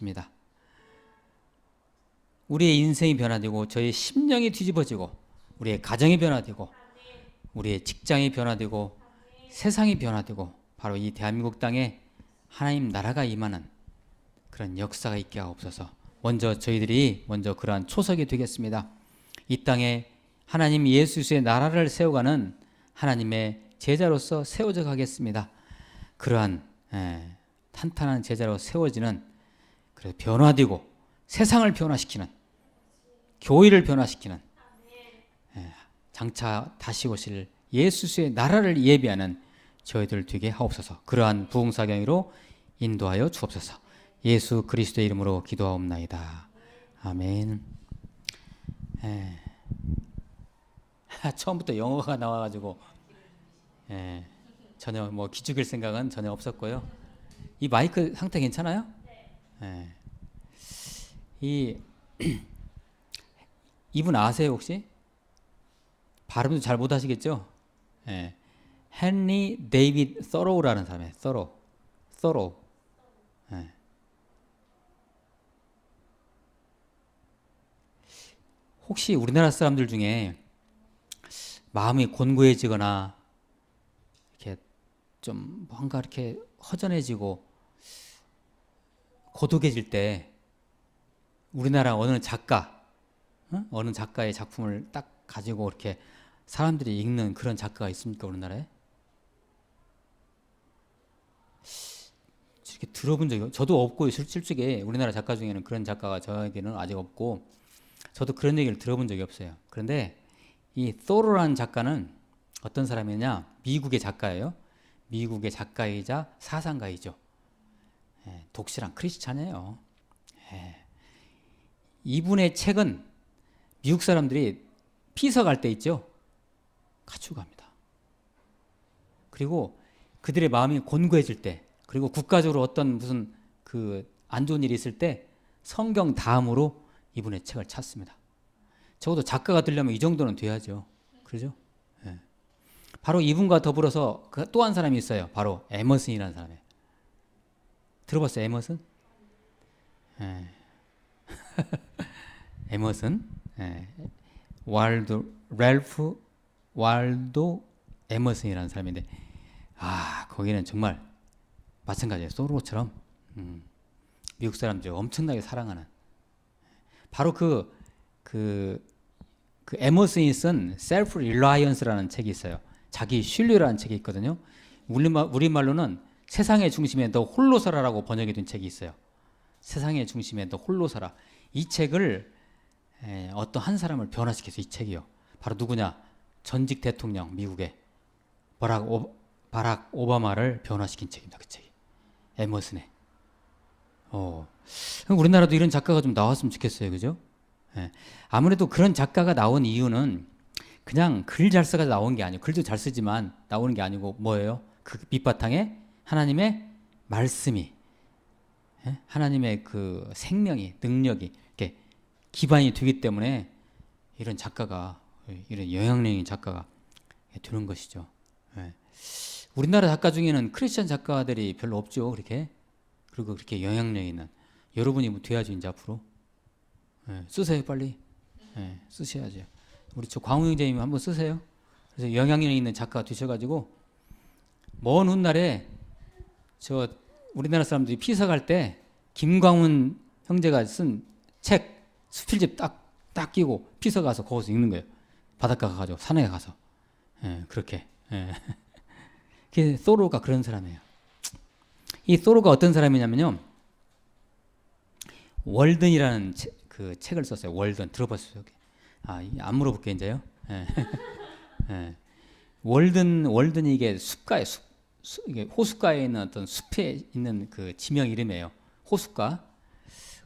입니다. 우리의 인생이 변화되고 저의 심령이 뒤집어지고 우리의 가정이 변화되고 우리의 직장이 변화되고 세상이 변화되고 바로 이 대한민국 땅에 하나님 나라가 임하는 그런 역사가 있게 하옵소서. 저희들이 먼저 그러한 초석이 되겠습니다. 이 땅에 하나님 예수의 나라를 세워가는 하나님의 제자로서 세워져 가겠습니다. 그러한 탄탄한 제자로 세워지는, 그래서 변화되고 세상을 변화시키는, 교회를 변화시키는, 장차 다시 오실 예수의 나라를 예비하는 저희들 되게 하옵소서. 그러한 부흥사경으로 인도하여 주옵소서. 예수 그리스도의 이름으로 기도하옵나이다. 아멘. 처음부터 영어가 나와가지고 전혀 기죽일 생각은 전혀 없었고요. 이 마이크 상태 괜찮아요? 이분 아세요 혹시? 발음도 잘 못하시겠죠? 헨리 데이비드 서로우라는 사람이에요. 서로우. 혹시 우리나라 사람들 중에 마음이 곤고해지거나 이렇게 좀 뭔가 이렇게 허전해지고 고독해질 때 우리나라 어느 작가의 작품을 딱 가지고 이렇게 사람들이 읽는 그런 작가가 있습니까, 우리나라에? 이렇게 들어본 적이, 저도 없고, 솔직히 우리나라 작가 중에는 그런 작가가 저에게는 아직 없고, 저도 그런 얘기를 들어본 적이 없어요. 그런데 이 소로라는 작가는 어떤 사람이냐? 미국의 작가예요. 미국의 작가이자 사상가이죠. 독실한 크리스찬이에요. 이분의 책은 미국 사람들이 피서 갈 때 있죠. 가지고 갑니다. 그리고 그들의 마음이 곤고해질 때, 그리고 국가적으로 어떤 무슨 안 좋은 일이 있을 때 성경 다음으로 이분의 책을 찾습니다. 적어도 작가가 되려면 이 정도는 돼야죠. 그러죠? 바로 이분과 더불어서 또 한 사람이 있어요. 바로 에머슨이라는 사람이에요. 들어봤어요, 에머슨? 에머슨? 랄프 왈도 에머슨이라는 사람인데, 거기는 정말 마찬가지예요. 소로처럼 미국 사람들이 엄청나게 사랑하는, 바로 에머슨이 쓴 셀프 릴라이언스라는 책이 있어요. 자기 신뢰라는 책이 있거든요. 우리말로는 세상의 중심에 너 홀로 서라라고 번역이 된 책이 있어요. 세상의 중심에 너 홀로 서라. 이 책을 어떤 한 사람을 변화시켜서, 이 책이요, 바로 누구냐? 전직 대통령, 미국의 바락 오바마를 변화시킨 책입니다. 그 책이 에머슨의. 우리나라도 이런 작가가 좀 나왔으면 좋겠어요. 그죠? 아무래도 그런 작가가 나온 이유는 그냥 글 잘 써가 나온 게 아니고, 글도 잘 쓰지만 나오는 게 아니고 뭐예요? 그 밑바탕에 하나님의 말씀이, 하나님의 그 생명이, 능력이 이렇게 기반이 되기 때문에 이런 영향력 있는 작가가 되는 것이죠. 우리나라 작가 중에는 크리스천 작가들이 별로 없죠. 그리고 그렇게 영향력 있는, 여러분이 돼야죠. 이제 앞으로 쓰세요, 빨리. 쓰셔야죠. 우리 저 광우 형제님 한번 쓰세요. 그래서 영향력 있는 작가가 되셔가지고 먼 훗날에 저 우리나라 사람들이 피서 갈 때 김광훈 형제가 쓴 책 수필집 딱 끼고 피서 가서 거기서 읽는 거예요. 바닷가 가가지고 산에 가서. 그렇게. 소로가 그런 사람이에요. 이 소로가 어떤 사람이냐면요, 월든이라는 책을 썼어요. 월든 들어봤어요? 안 물어볼게 이제요. 월든이 이게 숲가에 이게 호숫가에 있는 어떤 숲에 있는 그 지명 이름이에요. 호숫가.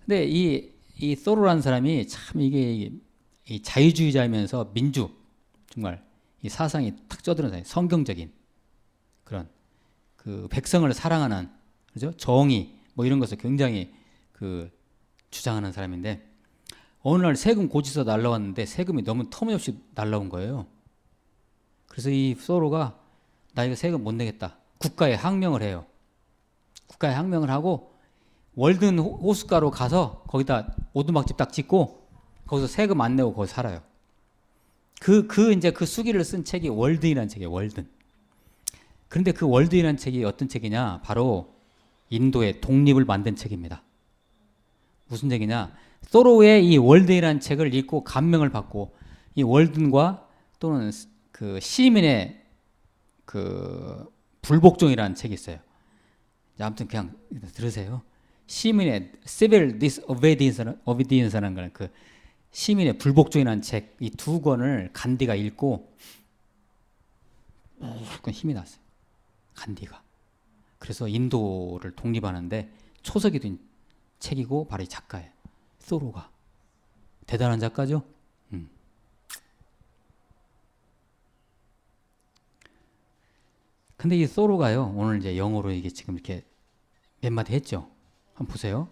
근데 이 소로라는 사람이 참 이게 이 자유주의자이면서 민주, 정말 이 사상이 탁 쪄드는 사람, 성경적인 그런 백성을 사랑하는, 그죠? 정의 이런 것을 굉장히 주장하는 사람인데, 어느 날 세금 고지서 날라왔는데 세금이 너무 터무니없이 날라온 거예요. 그래서 이 소로가 나 이거 세금 못 내겠다. 국가에 항명을 해요. 국가에 항명을 하고 월든 호숫가로 가서 거기다 오두막집 딱 짓고 거기서 세금 안 내고 거기 살아요. 이제 그 수기를 쓴 책이 월든이라는 책이에요. 월든. 그런데 그 월든이라는 책이 어떤 책이냐? 바로 인도의 독립을 만든 책입니다. 무슨 책이냐? 소로의 이 월든이라는 책을 읽고 감명을 받고 이 월든과 또는 그 시민의 그 불복종이라는 책이 있어요. 아무튼 그냥 들으세요. 시민의 civil disobedience라는 거는 그 시민의 불복종이라는 책, 이 두 권을 간디가 읽고 힘이 났어요. 간디가. 그래서 인도를 독립하는데 초석이 된 책이고 바로 이 작가예요. 소로가. 대단한 작가죠? 근데 이 소로가요, 오늘 이제 영어로 이게 지금 이렇게 몇 마디 했죠? 한번 보세요.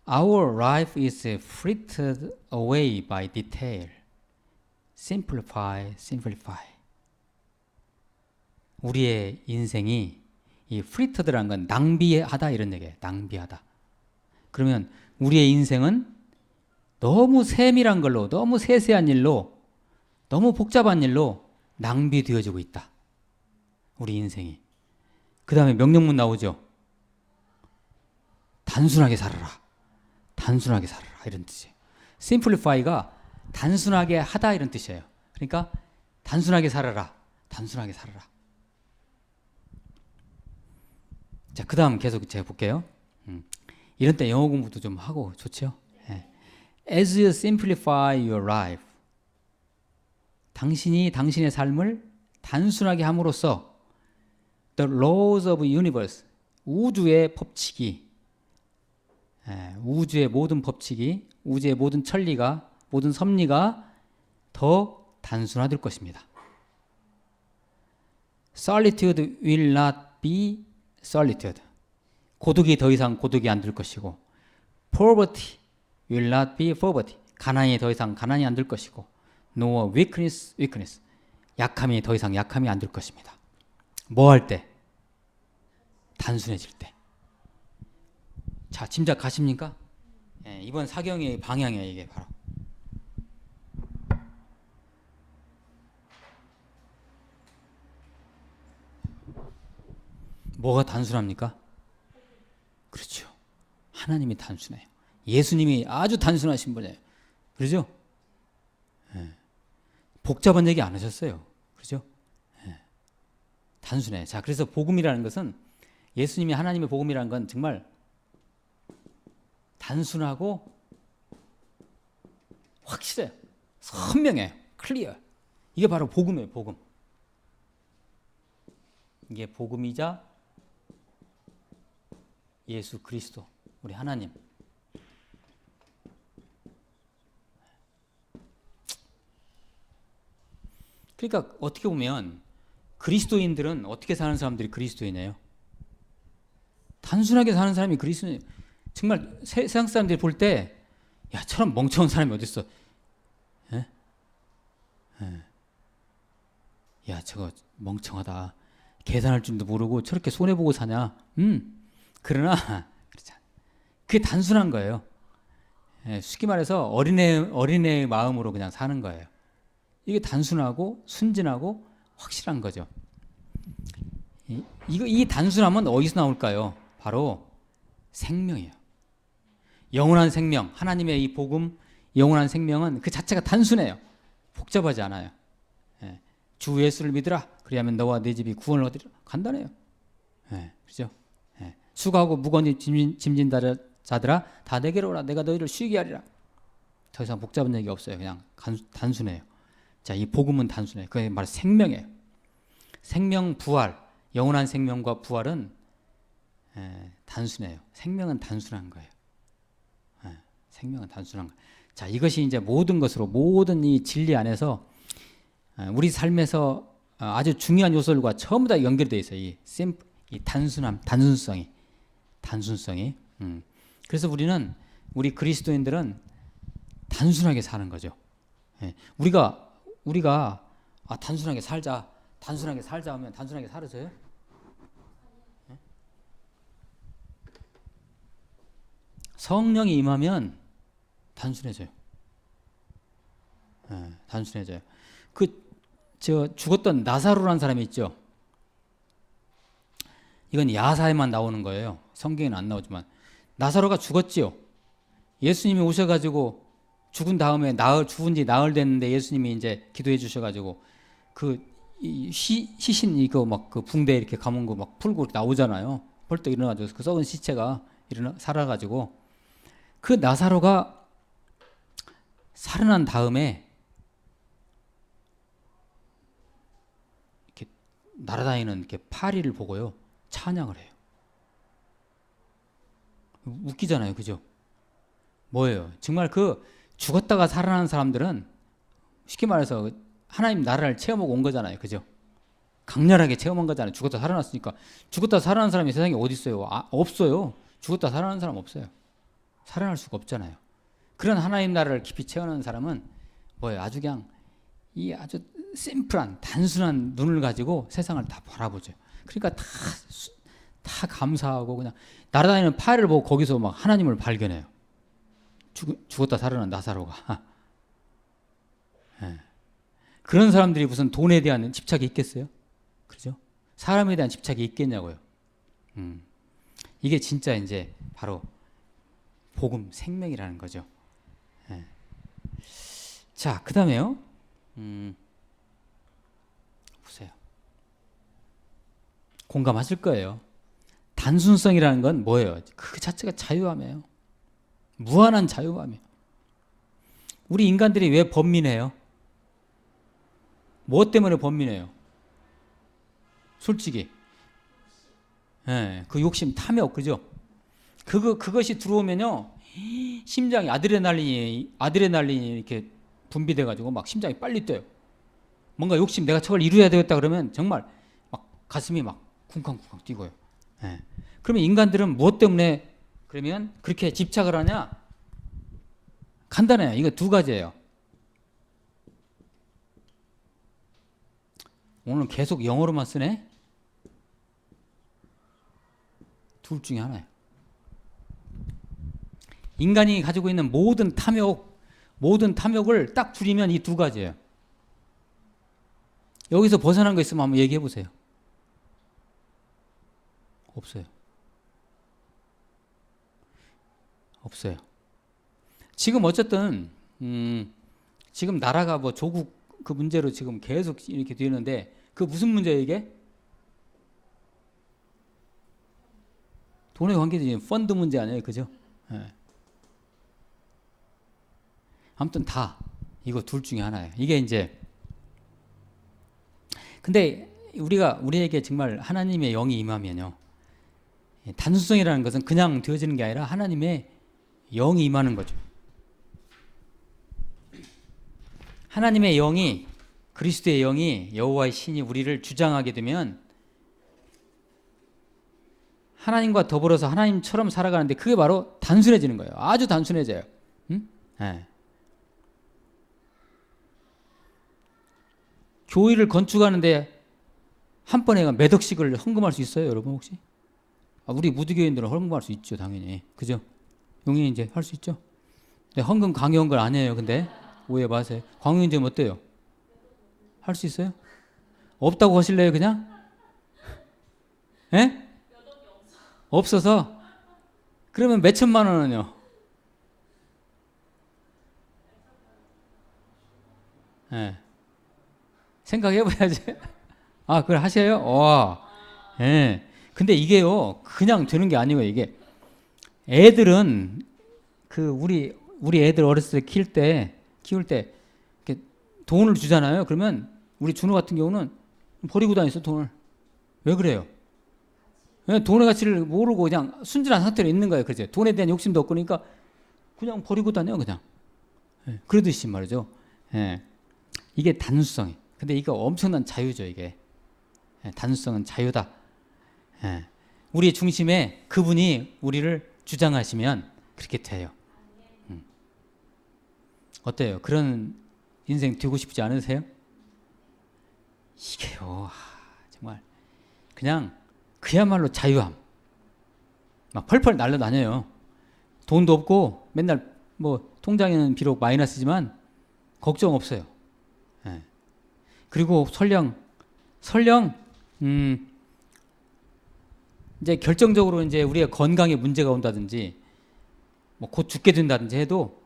Our life is frittered away by detail. Simplify, simplify. 우리의 인생이 이 frittered라는 건 낭비하다 이런 얘기예요. 낭비하다. 그러면 우리의 인생은 너무 세밀한 걸로, 너무 세세한 일로, 너무 복잡한 일로 낭비되어지고 있다. 우리 인생이. 그 다음에 명령문 나오죠. 단순하게 살아라. 단순하게 살아라. 이런 뜻이에요. simplify가 단순하게 하다 이런 뜻이에요. 그러니까 단순하게 살아라. 단순하게 살아라. 자, 그 다음 계속 제가 볼게요. 이런 때 영어 공부도 좀 하고 좋죠? 네. As you simplify your life, 당신이 당신의 삶을 단순하게 함으로써 the laws of universe, 우주의 법칙이, 우주의 모든 법칙이, 우주의 모든 천리가, 모든 섭리가 더 단순화될 것입니다. Solitude will not be solitude. 고독이 더 이상 고독이 안 될 것이고, poverty will not be poverty. 가난이 더 이상 가난이 안 될 것이고, nor weakness, weakness. 약함이 더 이상 약함이 안 될 것입니다. 뭐 할 때? 단순해질 때. 자, 짐작 가십니까? 예, 이번 사경의 방향이에요, 이게 바로. 뭐가 단순합니까? 그렇죠. 하나님이 단순해요. 예수님이 아주 단순하신 분이에요. 그렇죠? 예. 복잡한 얘기 안 하셨어요. 그렇죠? 예. 단순해. 자, 그래서 복음이라는 것은, 예수님이 하나님의 복음이라는 건 정말 단순하고 확실해요. 선명해요. 클리어. 이게 바로 복음이에요. 복음. 이게 복음이자 예수 그리스도, 우리 하나님. 그러니까 어떻게 보면 그리스도인들은 어떻게 사는 사람들이 그리스도인이에요? 단순하게 사는 사람이 그리스도인. 정말 세상 사람들이 볼 때, 야, 저런 멍청한 사람이 어딨어? 예? 예. 야, 저거 멍청하다. 계산할 줄도 모르고 저렇게 손해보고 사냐? 그러나 그렇잖아. 그게 단순한 거예요. 예, 쉽게 말해서 어린애의 마음으로 그냥 사는 거예요. 이게 단순하고 순진하고 확실한 거죠. 이 단순함은 어디서 나올까요? 바로 생명이에요. 영원한 생명, 하나님의 이 복음, 영원한 생명은 그 자체가 단순해요. 복잡하지 않아요. 예, 주 예수를 믿으라. 그리하면 너와 네 집이 구원을 얻으리라. 간단해요. 예, 그렇죠? 예, 수고하고 무거운 짐진 자들아, 다 내게로 오라. 내가 너희를 쉬게 하리라. 더 이상 복잡한 얘기 없어요. 그냥 단순해요. 자, 이 복음은 단순해요. 그게 바로 생명이에요. 생명, 부활, 영원한 생명과 부활은 단순해요. 생명은 단순한 거예요. 생명은 단순한 거예요. 자, 이것이 이제 모든 것으로, 모든 이 진리 안에서 우리 삶에서 아주 중요한 요소들과 전부 다 연결되어 있어요. 이 단순함, 단순성이. 그래서 우리 그리스도인들은 단순하게 사는 거죠. 우리가 단순하게 살자 하면 단순하게 살아서요? 성령이 임하면 단순해져요. 단순해져요. 죽었던 나사로라는 사람이 있죠. 이건 야사에만 나오는 거예요. 성경에는 안 나오지만 나사로가 죽었지요. 예수님이 오셔가지고 죽은 다음에 죽은 지 나흘 됐는데 예수님이 이제 기도해 주셔가지고 시신 이거 막 그 붕대 이렇게 감은 거 막 풀고 나오잖아요. 벌떡 일어나가지고 그 썩은 시체가 살아가지고 그 나사로가 살아난 다음에 이렇게 날아다니는 이렇게 파리를 보고요 찬양을 해요. 웃기잖아요, 그죠? 뭐예요? 정말 그 죽었다가 살아나는 사람들은 쉽게 말해서 하나님 나라를 체험하고 온 거잖아요, 그죠? 강렬하게 체험한 거잖아요. 죽었다 살아났으니까. 죽었다 살아난 사람이 세상에 어디 있어요? 없어요. 죽었다 살아난 사람 없어요. 살아날 수가 없잖아요. 그런 하나님 나라를 깊이 체험하는 사람은 뭐예요? 아주 그냥 이 아주 심플한 단순한 눈을 가지고 세상을 다 바라보죠. 그러니까 다 감사하고 그냥 날아다니는 파리를 보고 거기서 막 하나님을 발견해요. 죽었다 살아난 나사로가. 네. 그런 사람들이 무슨 돈에 대한 집착이 있겠어요? 그죠? 사람에 대한 집착이 있겠냐고요. 이게 진짜 이제 바로 복음 생명이라는 거죠. 네. 자, 그 다음에요. 보세요. 공감하실 거예요. 단순성이라는 건 뭐예요? 그 자체가 자유함이에요. 무한한 자유함이에요. 우리 인간들이 왜 번민해요? 뭐 때문에 번민해요? 솔직히. 예, 그 욕심, 탐욕, 그죠? 그것이 들어오면요, 심장이 아드레날린이 이렇게 분비돼가지고 막 심장이 빨리 뛰어요. 뭔가 욕심, 내가 저걸 이루어야 되겠다 그러면 정말 막 가슴이 막 쿵쾅쿵쾅 뛰고요. 예. 그러면 인간들은 무엇 때문에 그러면 그렇게 집착을 하냐? 간단해요. 이거 두 가지예요. 오늘 계속 영어로만 쓰네? 둘 중에 하나예요. 인간이 가지고 있는 모든 탐욕을 딱 줄이면 이 두 가지예요. 여기서 벗어난 거 있으면 한번 얘기해 보세요. 없어요. 없어요. 지금 어쨌든 지금 나라가 뭐 조국 그 문제로 지금 계속 이렇게 되는데 그 무슨 문제예요 이게? 돈에 관계되지 펀드 문제 아니에요, 그죠? 네. 아무튼 다 이거 둘 중에 하나예요. 이게 이제 근데 우리에게 정말 하나님의 영이 임하면요, 단순성이라는 것은 그냥 되어지는 게 아니라 하나님의 영이 임하는 거죠. 하나님의 영이, 그리스도의 영이, 여호와의 신이 우리를 주장하게 되면 하나님과 더불어서 하나님처럼 살아가는데 그게 바로 단순해지는 거예요. 아주 단순해져요. 응? 네. 교회를 건축하는데 한 번에 몇 억씩을 헌금할 수 있어요, 여러분 혹시? 우리 무두교인들은 헌금할 수 있죠, 당연히. 그죠? 용인이 이제 할 수 있죠? 네, 헌금 강요한 건 아니에요, 근데. 오해 마세요. 광유인증 어때요? 할 수 있어요? 없다고 하실래요, 그냥? 예? 없어서? 그러면 몇 천만 원은요? 예. 생각해봐야지. 그걸 하셔요? 와. 예. 근데 이게요, 그냥 되는 게 아니고요, 이게. 애들은, 우리 애들 어렸을 때 키울 때, 이렇게 돈을 주잖아요. 그러면, 우리 준호 같은 경우는 버리고 다녔어, 돈을. 왜 그래요? 돈의 가치를 모르고 그냥 순진한 상태로 있는 거예요. 그죠? 돈에 대한 욕심도 없고, 그러니까 그냥 버리고 다녀, 그냥. 예. 그러듯이 말이죠. 예. 이게 단순성이. 근데 이거 엄청난 자유죠, 이게. 예. 단순성은 자유다. 예. 우리 중심에 그분이 우리를 주장하시면 그렇게 돼요. 어때요? 그런 인생 되고 싶지 않으세요? 이게요, 정말 그냥 그야말로 자유함. 막 펄펄 날아다녀요. 돈도 없고 맨날 뭐 통장에는 비록 마이너스지만 걱정 없어요. 예. 그리고 설령 이제 결정적으로 이제 우리의 건강에 문제가 온다든지 뭐 곧 죽게 된다든지 해도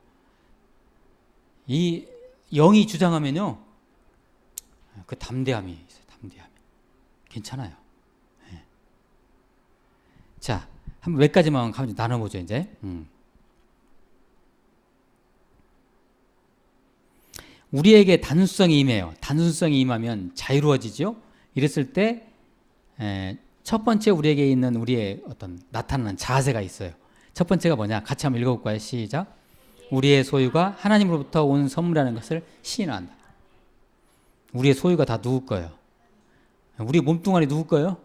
이 영이 주장하면요, 그 담대함이 있어요. 담대함이 괜찮아요. 예. 자, 한번 몇 가지만 나눠보죠 이제. 우리에게 단순성이 임해요. 단순성이 임하면 자유로워지죠. 이랬을 때 첫 번째 우리에게 있는 우리의 어떤 나타나는 자세가 있어요. 첫 번째가 뭐냐? 같이 한번 읽어볼까요? 시작. 우리의 소유가 하나님으로부터 온 선물이라는 것을 시인한다. 우리의 소유가 다 누구 거예요? 우리 몸뚱아리 누구 거예요?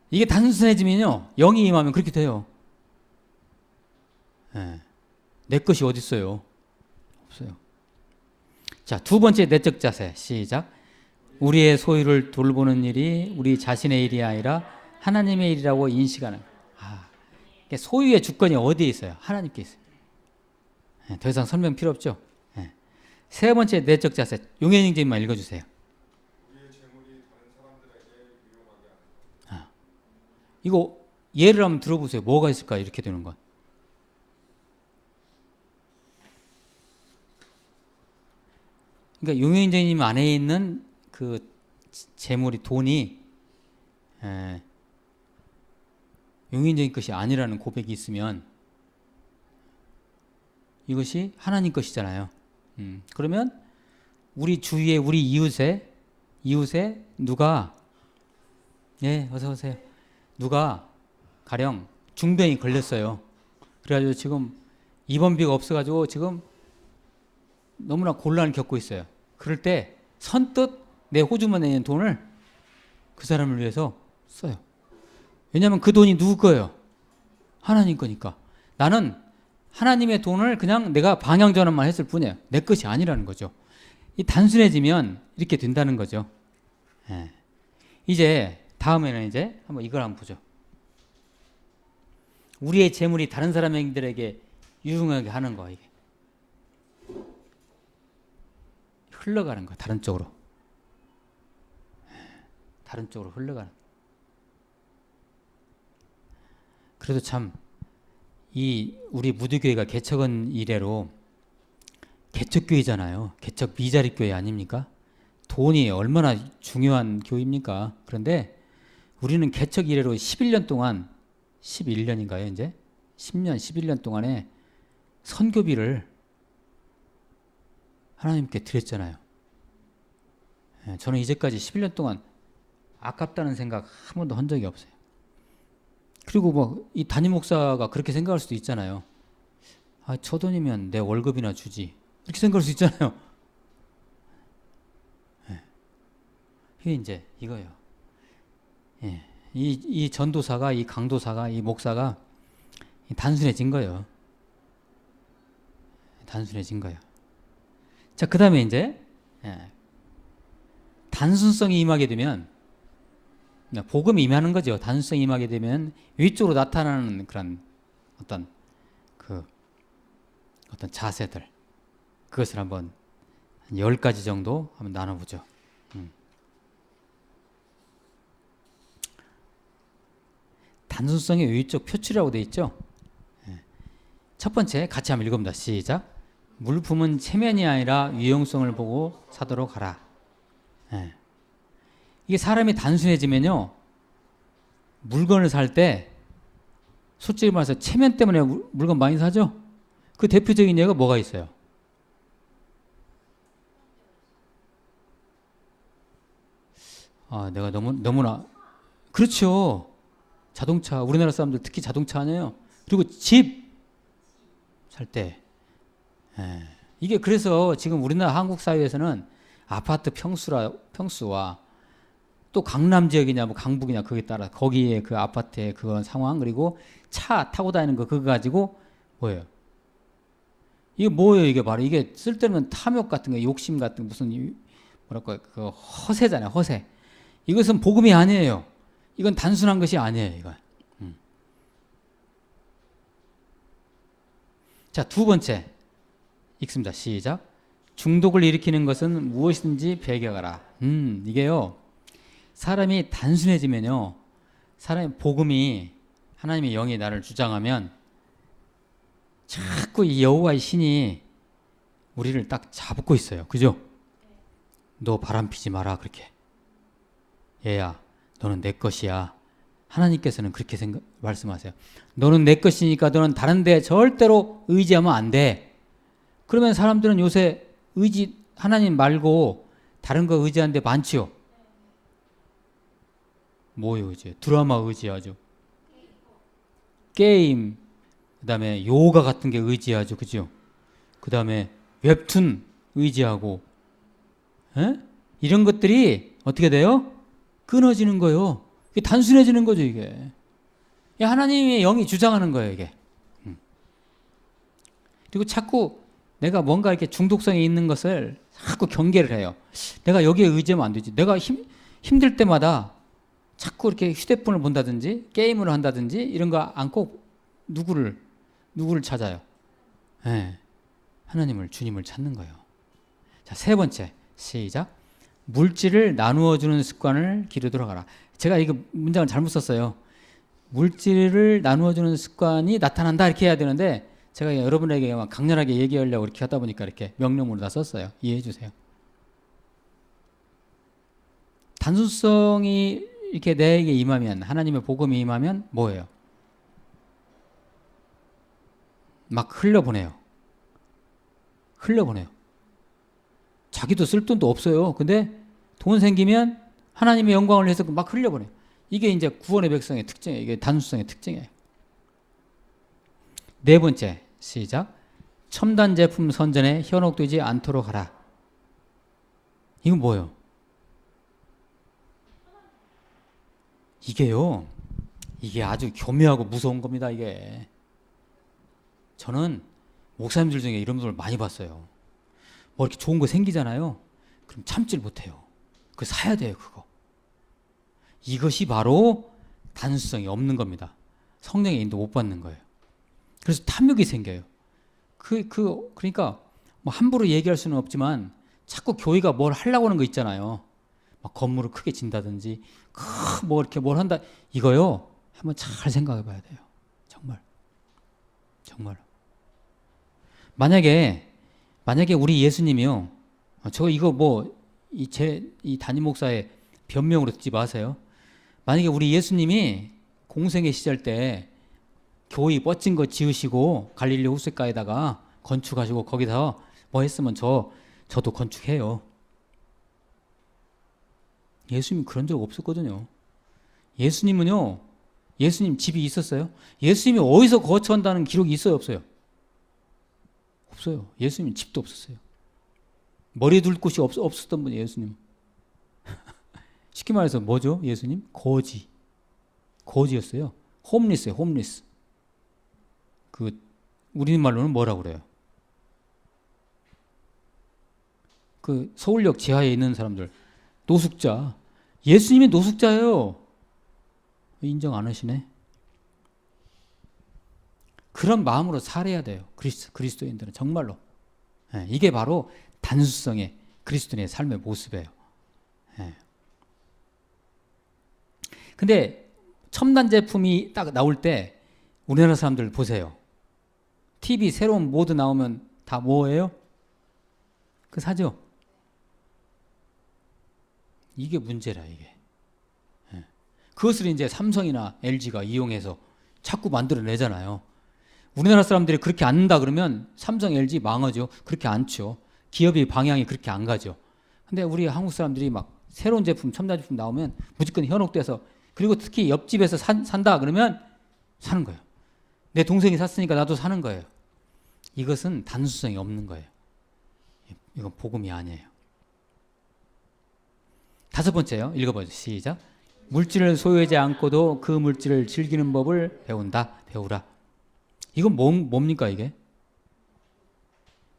이게 단순해지면요, 영이 임하면 그렇게 돼요. 내 것이 어디 있어요? 없어요. 자, 두 번째 내적 자세. 시작. 우리의 소유를 돌보는 일이 우리 자신의 일이 아니라 하나님의 일이라고 인식하는. 소유의 주권이 어디에 있어요? 하나님께 있어요. 더 이상 설명 필요 없죠? 세 번째 내적 자세. 용현영님만 읽어주세요. 우리의 재물이 다른 사람들에게 유용하게 하는 것. 이거 예를 한번 들어보세요. 뭐가 있을까? 이렇게 되는 건. 그러니까 용현영님 안에 있는 그 재물이 돈이 용인적인 것이 아니라는 고백이 있으면 이것이 하나님 것이잖아요. 그러면 우리 주위에 우리 이웃에 누가 어서 오세요. 누가 가령 중병이 걸렸어요. 그래가지고 지금 입원비가 없어가지고 지금 너무나 곤란을 겪고 있어요. 그럴 때 선뜻 내 호주머니에 있는 돈을 그 사람을 위해서 써요. 왜냐하면 그 돈이 누구 거예요? 하나님 거니까. 나는 하나님의 돈을 그냥 내가 방향전환만 했을 뿐이에요. 내 것이 아니라는 거죠. 이 단순해지면 이렇게 된다는 거죠. 이제 다음에는 이제 한번 이걸 한번 보죠. 우리의 재물이 다른 사람들에게 유용하게 하는 거, 이게 흘러가는 거, 다른 쪽으로 흘러가는. 그래도 참 이 우리 무두교회가 개척은 이래로 개척교회잖아요. 개척 미자립 교회 아닙니까? 돈이 얼마나 중요한 교회입니까? 그런데 우리는 개척 이래로 11년 동안 11년인가요 이제? 10년 11년 동안에 선교비를 하나님께 드렸잖아요. 저는 이제까지 11년 동안 아깝다는 생각 한 번도 한 적이 없어요. 그리고 뭐 이 담임 목사가 그렇게 생각할 수도 있잖아요. 저 돈이면 내 월급이나 주지, 이렇게 생각할 수 있잖아요. 이게 이제 이거예요. 이 전도사가, 이 강도사가, 이 목사가 단순해진 거예요. 단순해진 거예요. 자, 그 다음에 이제 단순성이 임하게 되면, 복음이 임하는 거죠. 단순성이 임하게 되면 위쪽으로 나타나는 그런 어떤 자세들, 그것을 한번 한 10가지 정도 한번 나눠보죠. 단순성의 위쪽 표출이라고 되어 있죠. 첫 번째 같이 한번 읽어봅니다. 시작. 물품은 체면이 아니라 유용성을 보고 사도록 하라. 이게 사람이 단순해지면요, 물건을 살 때 솔직히 말해서 체면 때문에 물건 많이 사죠. 그 대표적인 예가 뭐가 있어요? 내가 너무나 그렇죠. 자동차, 우리나라 사람들 특히 자동차 아니에요. 그리고 집 살 때, 이게 그래서 지금 우리나라 한국 사회에서는 아파트 평수와 또 강남 지역이냐 뭐 강북이냐 그에 따라 거기에 그 아파트의 그런 상황, 그리고 차 타고 다니는 거, 그거 가지고 뭐예요? 이게 뭐예요? 이게 바로 이게 쓸데없는 탐욕 같은 거, 욕심 같은 거, 무슨 뭐랄까, 그 허세잖아요. 허세. 이것은 복음이 아니에요. 이건 단순한 것이 아니에요. 이건. 자, 두 번째 읽습니다. 시작. 중독을 일으키는 것은 무엇이든지 배격하라. 이게요. 사람이 단순해지면요. 사람의 복음이 하나님의 영이 나를 주장하면 자꾸 이 여호와의 신이 우리를 딱 잡고 있어요. 그죠? 너 바람 피지 마라 그렇게. 얘야, 너는 내 것이야. 하나님께서는 그렇게 말씀하세요. 너는 내 것이니까 너는 다른 데 절대로 의지하면 안 돼. 그러면 사람들은 요새 하나님 말고 다른 거 의지하는 데 많지요. 뭐요 의지해? 드라마 의지하죠. 게임, 그 다음에 요가 같은 게 의지하죠. 그죠? 그 다음에 웹툰 의지하고, 에? 이런 것들이 어떻게 돼요? 끊어지는 거예요. 이게 단순해지는 거죠, 이게. 하나님의 영이 주장하는 거예요, 이게. 그리고 자꾸 내가 뭔가 이렇게 중독성이 있는 것을 자꾸 경계를 해요. 내가 여기에 의지하면 안 되지. 내가 힘들 때마다 자꾸 이렇게 휴대폰을 본다든지 게임을 한다든지 이런 거 않고 누구를 찾아요? 네. 하나님을, 주님을 찾는 거예요. 자, 세 번째. 시작. 물질을 나누어 주는 습관을 기르도록 하라. 제가 이거 문장을 잘못 썼어요. 물질을 나누어 주는 습관이 나타난다 이렇게 해야 되는데 제가 여러분에게 강렬하게 얘기하려고 이렇게 하다 보니까 이렇게 명령으로 다 썼어요. 이해해 주세요. 단순성이 이렇게 내게 임하면, 하나님의 복음이 임하면 뭐예요? 막 흘려보내요. 자기도 쓸 돈도 없어요. 근데 돈 생기면 하나님의 영광을 위해서 막 흘려보내요. 이게 이제 구원의 백성의 특징이에요. 이게 단순성의 특징이에요. 네 번째, 시작. 첨단 제품 선전에 현혹되지 않도록 하라. 이건 뭐예요? 이게요. 이게 아주 교묘하고 무서운 겁니다. 이게. 저는 목사님들 중에 이런 분을 많이 봤어요. 뭐 이렇게 좋은 거 생기잖아요. 그럼 참질 못해요. 그거 사야 돼요, 그거. 이것이 바로 단순성이 없는 겁니다. 성령의 인도 못 받는 거예요. 그래서 탐욕이 생겨요. 그러니까 뭐 함부로 얘기할 수는 없지만 자꾸 교회가 뭘 하려고 하는 거 있잖아요. 막 건물을 크게 진다든지, 뭐 이렇게 뭘 한다. 이거요. 한번 잘 생각해 봐야 돼요. 정말. 만약에 우리 예수님이요. 저 이거 뭐, 이 담임 목사의 변명으로 듣지 마세요. 만약에 우리 예수님이 공생의 시절 때 교회 멋진 거 지으시고 갈릴리 호숫가에다가 건축하시고 거기서 뭐 했으면 저도 건축해요. 예수님 그런 적 없었거든요. 예수님 집이 있었어요? 예수님이 어디서 거처한다는 기록이 있어요, 없어요? 없어요. 예수님 집도 없었어요. 머리 둘 곳이 없었던 분이에요, 예수님. 쉽게 말해서 뭐죠, 예수님? 거지였어요. 홈리스예요, 홈리스. 우리말로는 뭐라고 그래요? 서울역 지하에 있는 사람들, 노숙자. 예수님이 노숙자예요. 인정 안 하시네. 그런 마음으로 살아야 돼요. 그리스도인들은 정말로. 이게 바로 단순성의 그리스도인의 삶의 모습이에요. 근데 첨단 제품이 딱 나올 때 우리나라 사람들 보세요. TV 새로운 모드 나오면 다 뭐예요? 사죠? 이게 문제라, 이게. 그것을 이제 삼성이나 LG가 이용해서 자꾸 만들어내잖아요. 우리나라 사람들이 그렇게 안다 그러면 삼성, LG 망하죠. 그렇게 않죠. 기업의 방향이 그렇게 안 가죠. 근데 우리 한국 사람들이 막 새로운 제품, 첨단 제품 나오면 무조건 현혹돼서, 그리고 특히 옆집에서 산다 그러면 사는 거예요. 내 동생이 샀으니까 나도 사는 거예요. 이것은 단순성이 없는 거예요. 이건 복음이 아니에요. 다섯 번째요. 읽어보죠. 시작. 물질을 소유하지 않고도 그 물질을 즐기는 법을 배우라. 이건 뭡니까 이게?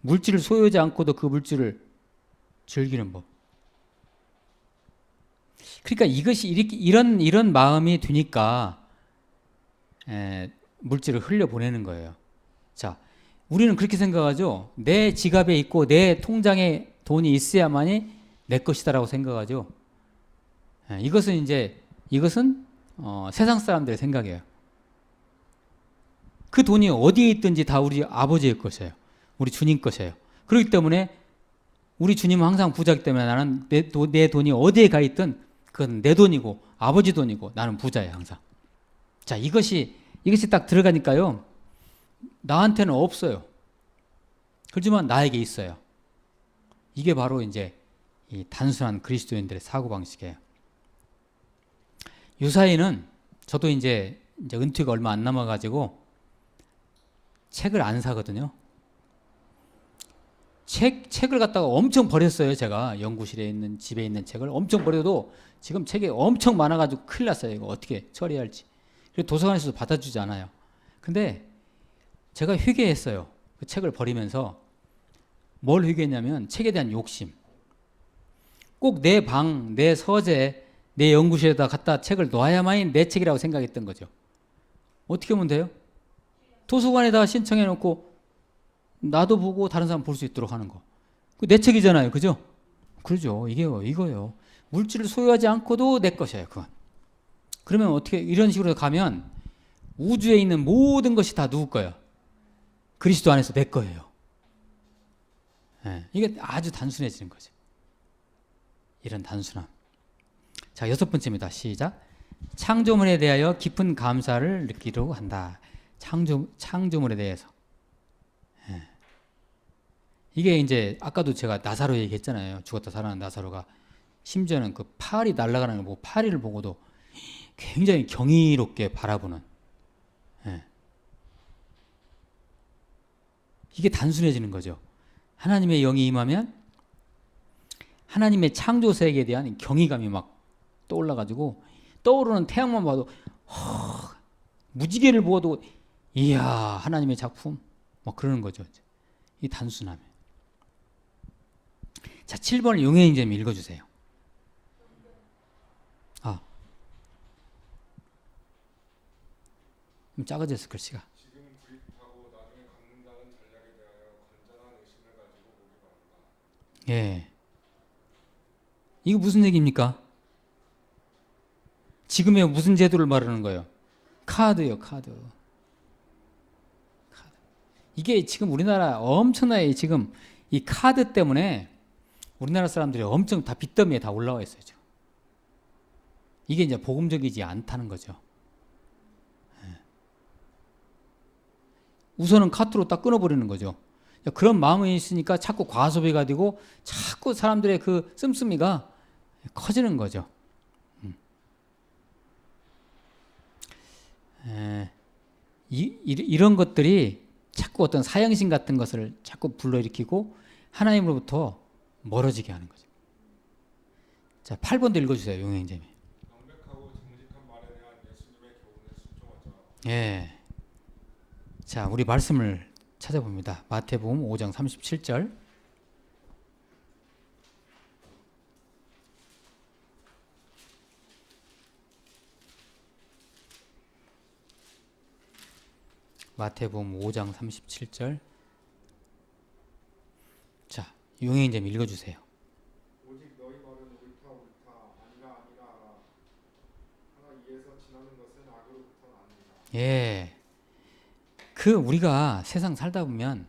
물질을 소유하지 않고도 그 물질을 즐기는 법. 그러니까 이것이 이런 마음이 드니까 물질을 흘려보내는 거예요. 자, 우리는 그렇게 생각하죠. 내 지갑에 있고 내 통장에 돈이 있어야만이 내 것이다라고 생각하죠. 이것은 세상 사람들의 생각이에요. 그 돈이 어디에 있든지 다 우리 아버지의 것이에요. 우리 주님 것이에요. 그렇기 때문에 우리 주님은 항상 부자이기 때문에 나는 내 돈이 어디에 가 있든 그건 내 돈이고 아버지 돈이고 나는 부자예요, 항상. 자, 이것이 딱 들어가니까요. 나한테는 없어요. 그렇지만 나에게 있어요. 이게 바로 이제 이 단순한 그리스도인들의 사고방식이에요. 유사히는 저도 이제 은퇴가 얼마 안 남아가지고 책을 안 사거든요. 책을 갖다가 엄청 버렸어요. 제가 연구실에 있는 집에 있는 책을 엄청 버려도 지금 책이 엄청 많아가지고 큰일 났어요. 이거 어떻게 처리해야 할지. 그리고 도서관에서도 받아주지 않아요. 근데 제가 회개했어요. 그 책을 버리면서 뭘 회개했냐면 책에 대한 욕심. 꼭 내 방, 내 서재, 내 연구실에다 갖다 책을 놔야만이 내 책이라고 생각했던 거죠. 어떻게 하면 돼요? 도서관에다 신청해 놓고 나도 보고 다른 사람 볼 수 있도록 하는 거. 내 책이잖아요. 그죠? 그러죠. 이거요. 물질을 소유하지 않고도 내 것이에요. 그건. 그러면 어떻게 이런 식으로 가면 우주에 있는 모든 것이 다 누구 거예요? 그리스도 안에서 내 거예요. 네, 이게 아주 단순해지는 거죠. 이런 단순함. 자, 6번째입니다. 시작. 창조물에 대하여 깊은 감사를 느끼려고 한다. 창조물에 대해서. 네. 이게 이제 아까도 제가 나사로 얘기했잖아요. 죽었다 살아난 나사로가 심지어는 그 파리 날아가는 걸 보고 파리를 보고도 굉장히 경이롭게 바라보는. 네. 이게 단순해지는 거죠. 하나님의 영이 임하면 하나님의 창조 세계에 대한 경이감이 막 떠올라가지고 떠오르는 태양만 봐도 무지개를 보아도 이야 하나님의 작품 막 그러는 거죠. 이 단순함에. 자, 7번을 용해인 좀 읽어주세요. 좀 작아졌어 글씨가. 지금 구입하고 나중에 갖는다는 전략에 대하여 건전한 의심을 가지고 보기 바랍니다. 예. 이거 무슨 얘기입니까? 지금의 무슨 제도를 말하는 거예요? 카드요, 카드. 이게 지금 우리나라 엄청나게 지금 이 카드 때문에 우리나라 사람들이 엄청 다 빚더미에 다 올라와 있어요. 지금. 이게 이제 복음적이지 않다는 거죠. 우선은 카드로 딱 끊어버리는 거죠. 그런 마음이 있으니까 자꾸 과소비가 되고 자꾸 사람들의 그 씀씀이가 커지는 거죠. 이런 것들이 자꾸 어떤 사형신 같은 것을 자꾸 불러일으키고 하나님으로부터 멀어지게 하는 거죠. 자, 8번도 읽어주세요. 용행님이. 명백하고 정직한 말에 대한 예수님의 교훈을 순종하자. 예. 자, 우리 말씀을 찾아봅니다. 마태복음 5장 37절. 마태복음 5장 37절. 자, 용해인 좀 읽어주세요. 오직 너희 말은 옳다 아니라 하라. 하나 이에서 지나는 것은 악으로부터는 아닙니다. 예. 우리가 세상 살다 보면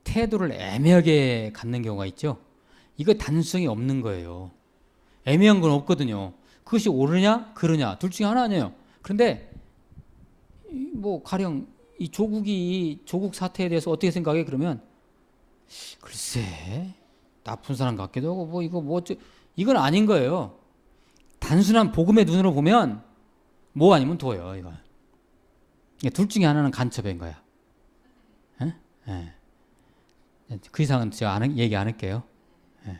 태도를 애매하게 갖는 경우가 있죠. 이거 단순성이 없는 거예요. 애매한 건 없거든요. 그것이 옳으냐 그르냐 둘 중에 하나 아니에요. 그런데 뭐 가령 이 조국 사태에 대해서 어떻게 생각해? 그러면 글쎄 나쁜 사람 같기도 하고 이건 아닌 거예요. 단순한 복음의 눈으로 보면 뭐 아니면 도요. 이거. 둘 중에 하나는 간첩인 거야. 에? 에. 그 이상은 제가 얘기 안 할게요. 에.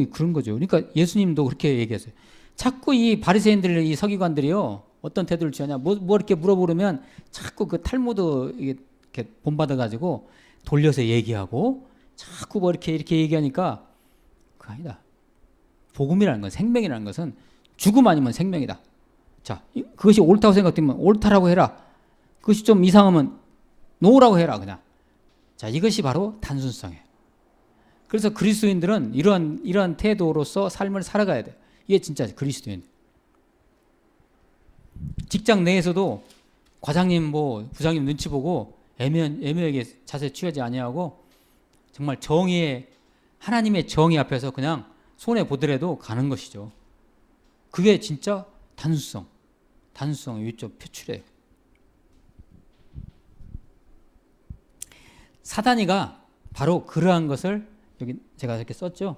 그런 거죠. 그러니까 예수님도 그렇게 얘기했어요. 자꾸 이 바리새인들, 이 서기관들이요, 어떤 태도를 취하냐, 뭐 이렇게 물어보면 자꾸 그 탈무드 이렇게 본받아가지고 돌려서 얘기하고 자꾸 뭐 이렇게 얘기하니까 그거 아니다. 복음이라는 건, 생명이라는 것은 죽음 아니면 생명이다. 자, 그것이 옳다고 생각되면 옳다라고 해라. 그것이 좀 이상하면 노라고 해라. 그냥 자, 이것이 바로 단순성이에요. 그래서 그리스도인들은 이러한 태도로서 삶을 살아가야 돼요. 이게 진짜 그리스도인. 직장 내에서도 과장님 뭐 부장님 눈치 보고 애매하게 자세 취하지 아니하고 정말 하나님의 정의 앞에서 그냥 손해 보더라도 가는 것이죠. 그게 진짜 단순성의 위쪽 표출이에요. 사단이가 바로 그러한 것을 여기 제가 이렇게 썼죠.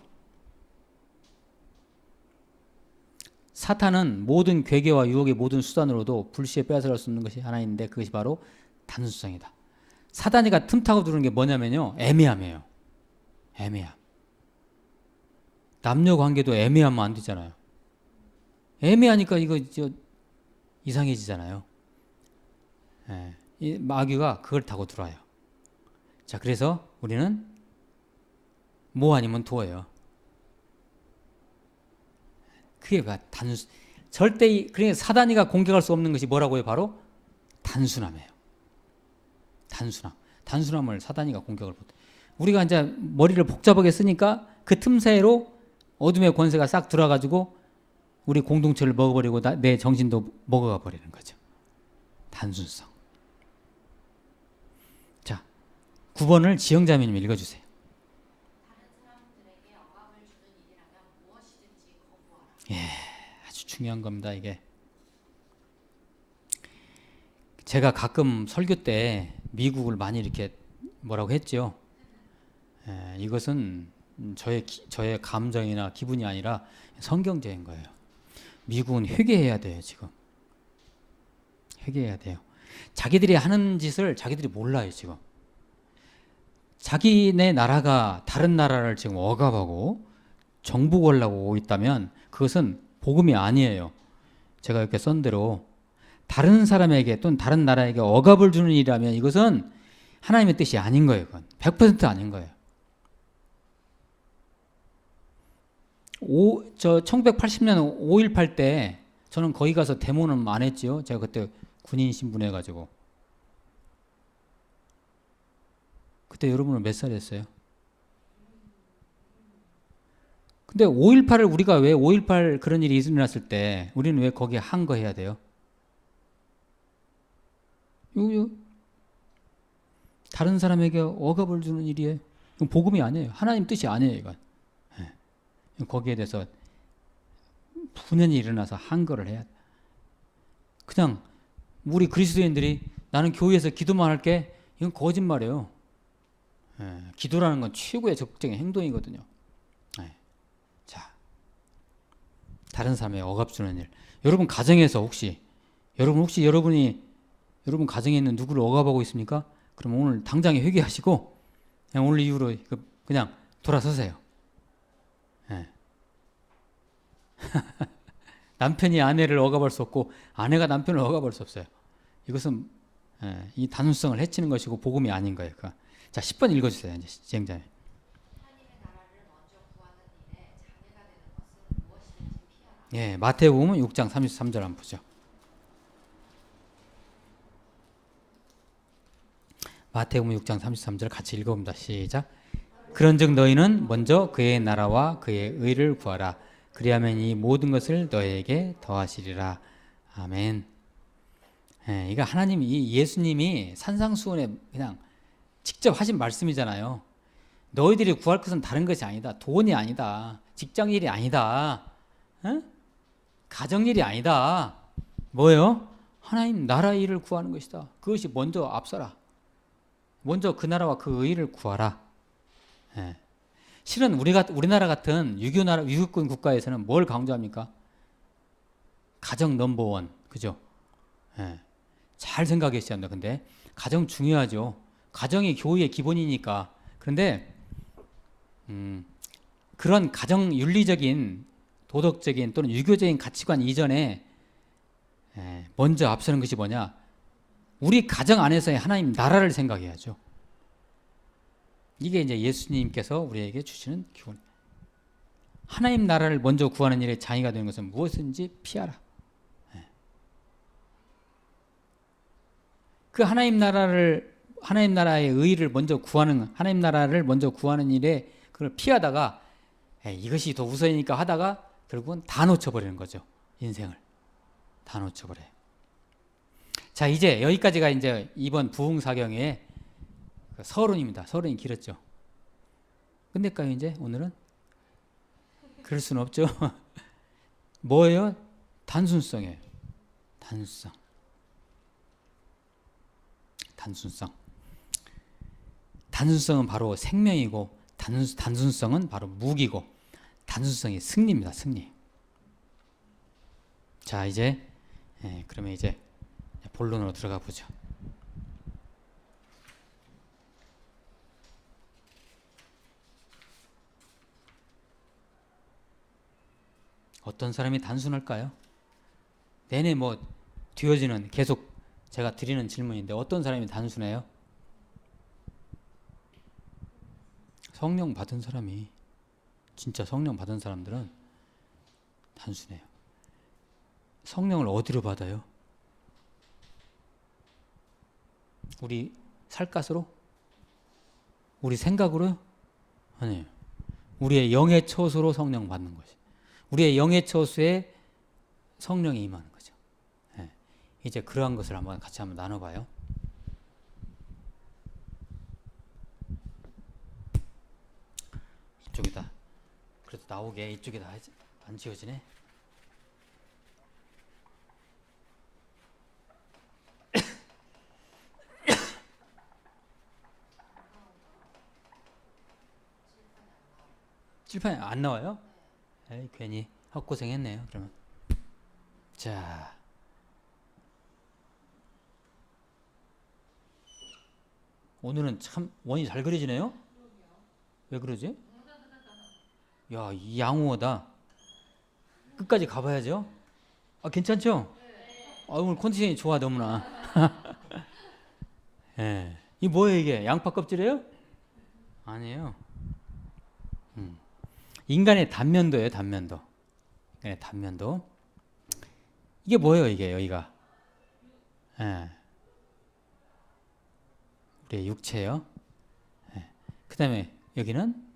사탄은 모든 괴계와 유혹의 모든 수단으로도 불시에 빼앗아갈 수 없는 것이 하나 있는데 그것이 바로 단순성이다. 사단이가 틈타고 들어오는 게 뭐냐면요. 애매함이에요. 애매함. 남녀 관계도 애매하면 안 되잖아요. 애매하니까 이거 이상해지잖아요. 예, 이 마귀가 그걸 타고 들어와요. 자, 그래서 우리는 뭐 아니면 도예요. 그게 절대 그러니까 사단이가 공격할 수 없는 것이 뭐라고요? 바로 단순함이에요. 단순함을 사단이가 공격을 못. 우리가 이제 머리를 복잡하게 쓰니까 그 틈새로 어둠의 권세가 싹 들어가지고 우리 공동체를 먹어버리고 내 정신도 먹어가 버리는 거죠. 단순성. 자, 9번을 지영자매님 읽어주세요. 다른 사람들에게 억압을 주는 일이라면 무엇이든지 거부하라. 예, 아주 중요한 겁니다. 이게 제가 가끔 설교 때 미국을 많이 이렇게 뭐라고 했죠. 예, 이것은 저의 감정이나 기분이 아니라 성경적인 거예요. 미국은 회개해야 돼요. 지금 회개해야 돼요. 자기들이 하는 짓을 자기들이 몰라요. 지금 자기네 나라가 다른 나라를 지금 억압하고 정부 걸라고 오고 있다면 그것은 복음이 아니에요. 제가 이렇게 쓴 대로 다른 사람에게 또는 다른 나라에게 억압을 주는 일이라면 이것은 하나님의 뜻이 아닌 거예요. 그건 100% 아닌 거예요. 1980년 5.18 때 저는 거기 가서 데모는 안 했지요. 제가 그때 군인 신분해가지고. 그때 여러분은 몇 살이었어요? 근데 5.18을 우리가 왜 5.18 그런 일이 일어났을 때 우리는 왜 거기에 항거해야 돼요? 다른 사람에게 억압을 주는 일이에요. 이건 복음이 아니에요. 하나님 뜻이 아니에요. 이건. 거기에 대해서 분연히 일어나서 항거를 해야 돼. 그냥 우리 그리스도인들이 나는 교회에서 기도만 할게. 이건 거짓말이에요. 기도라는 건 최고의 적극적인 행동이거든요. 자, 다른 사람의 억압 주는 일. 여러분 가정에서 혹시 여러분 가정에 있는 누구를 억압하고 있습니까? 그럼 오늘 당장에 회개하시고 그냥 오늘 이후로 그냥 돌아서세요. 남편이 아내를 억압할 수 없고 아내가 남편을 억압할 수 없어요. 이것은 이 단순성을 해치는 것이고 복음이 아닌 거예요. 자, 10번 읽어주세요. 이제 시행자님. 하나님의 나라를 먼저 구하는 일에 장애가 되는 것은 무엇이든지 피하라. 예, 마태복음 6장 33절 한번 보죠. 마태복음 6장 33절 같이 읽어봅니다. 시작. 그런즉 너희는 먼저 그의 나라와 그의 의를 구하라. 그리하면 이 모든 것을 너희에게 더하시리라. 아멘. 이거 하나님이 예수님이 산상수훈에 그냥 직접 하신 말씀이잖아요. 너희들이 구할 것은 다른 것이 아니다. 돈이 아니다. 직장일이 아니다. 가정일이 아니다. 뭐예요? 하나님 나라 일을 구하는 것이다. 그것이 먼저 앞서라. 먼저 그 나라와 그 의를 구하라. 실은 우리나라 같은 유교권 국가에서는 뭘 강조합니까? 가정 넘버원, 그죠? 잘 생각해 주셔야 합니다. 근데 가정 중요하죠. 가정이 교회의 기본이니까. 그런데 그런 가정 윤리적인, 도덕적인 또는 유교적인 가치관 이전에 먼저 앞서는 것이 뭐냐? 우리 가정 안에서의 하나님 나라를 생각해야죠. 이게 이제 예수님께서 우리에게 주시는 기본. 하나님 나라를 먼저 구하는 일에 장애가 되는 것은 무엇인지 피하라. 그 하나님 나라를 하나님 나라의 의를 먼저 구하는, 하나님 나라를 먼저 구하는 일에 그걸 피하다가 이것이 더 우선이니까 하다가 결국은 다 놓쳐버리는 거죠. 인생을 다 놓쳐버려요. 자, 이제 여기까지가 이제 이번 부흥사경의 서론입니다. 서론이 길었죠. 끝낼까요 이제 오늘은? 그럴 수는 없죠. 뭐예요? 단순성이에요. 단순성. 단순성. 단순성은 바로 생명이고 단순성은 바로 무기고 단순성이 승리입니다. 승리. 자, 이제 그러면 이제 본론으로 들어가 보죠. 어떤 사람이 단순할까요? 내내 뭐 뒤어지는 계속 제가 드리는 질문인데 어떤 사람이 단순해요? 성령 받은 사람이, 진짜 성령 받은 사람들은 단순해요. 성령을 어디로 받아요? 우리 살갗으로? 우리 생각으로요? 아니에요. 우리의 영의 처소로 성령 받는 거죠. 우리의 영의 처소에 성령이 임하는 거죠. 이제 그러한 것을 한번 같이 한번 나눠봐요. 이쪽이다. 그래도 나오게 이쪽에다 안 지워지네. 칠판에 안 나와요? 에이, 괜히 헛고생했네요. 그러면 자, 오늘은 참 원이 잘 그려지네요. 왜 그러지? 야, 이 양호하다. 끝까지 가봐야죠. 아, 괜찮죠? 아, 오늘 컨디션이 좋아 너무나. 예, 이 뭐예요 이게? 양파 껍질이에요? 아니에요. 인간의 단면도예요, 단면도. 인간의 단면도. 이게 뭐예요, 이게 여기가? 예. 우리의 육체요. 예. 그 다음에 여기는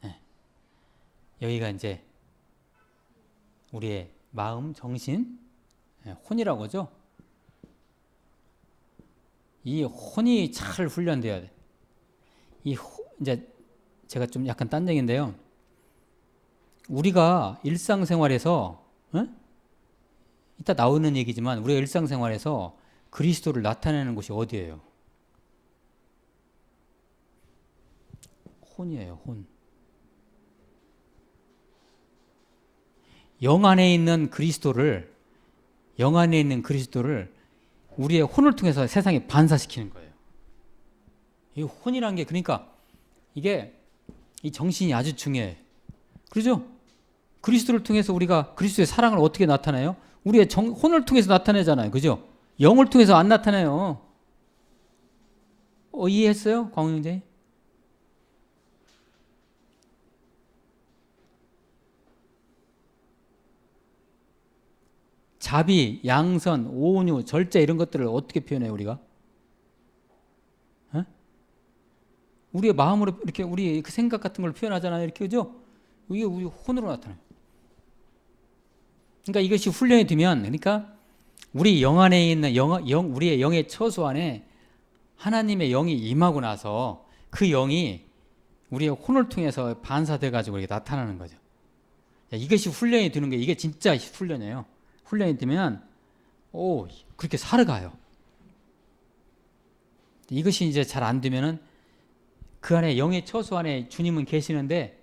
예. 여기가 이제 우리의 마음, 정신, 예. 혼이라고 하죠. 이 혼이 잘 훈련돼야 돼. 이제 제가 좀 약간 딴 얘기인데요. 우리가 일상생활에서 이따 나오는 얘기지만 우리가 일상생활에서 그리스도를 나타내는 곳이 어디예요? 혼이에요. 혼. 영 안에 있는 그리스도를 우리의 혼을 통해서 세상에 반사시키는 거예요. 이 혼이란 게 그러니까 이게 이 정신이 아주 중요해. 그렇죠? 그리스도를 통해서 우리가 그리스도의 사랑을 어떻게 나타내요? 우리의 혼을 통해서 나타내잖아요. 그죠? 영을 통해서 안 나타내요. 이해했어요? 광우 형제? 자비, 양선, 온유, 절제 이런 것들을 어떻게 표현해요, 우리가? 우리의 마음으로 이렇게 우리 그 생각 같은 걸 표현하잖아요. 이렇게 그죠? 이게 우리 혼으로 나타나요. 그러니까 이것이 훈련이 되면, 그러니까 우리 영 안에 있는 우리의 영의 처소 안에 하나님의 영이 임하고 나서 그 영이 우리의 혼을 통해서 반사돼 가지고 이렇게 나타나는 거죠. 이것이 훈련이 되는 게 이게 진짜 훈련이에요. 훈련이 되면 그렇게 살아가요. 이것이 이제 잘 안 되면은 그 안에 영의 처소 안에 주님은 계시는데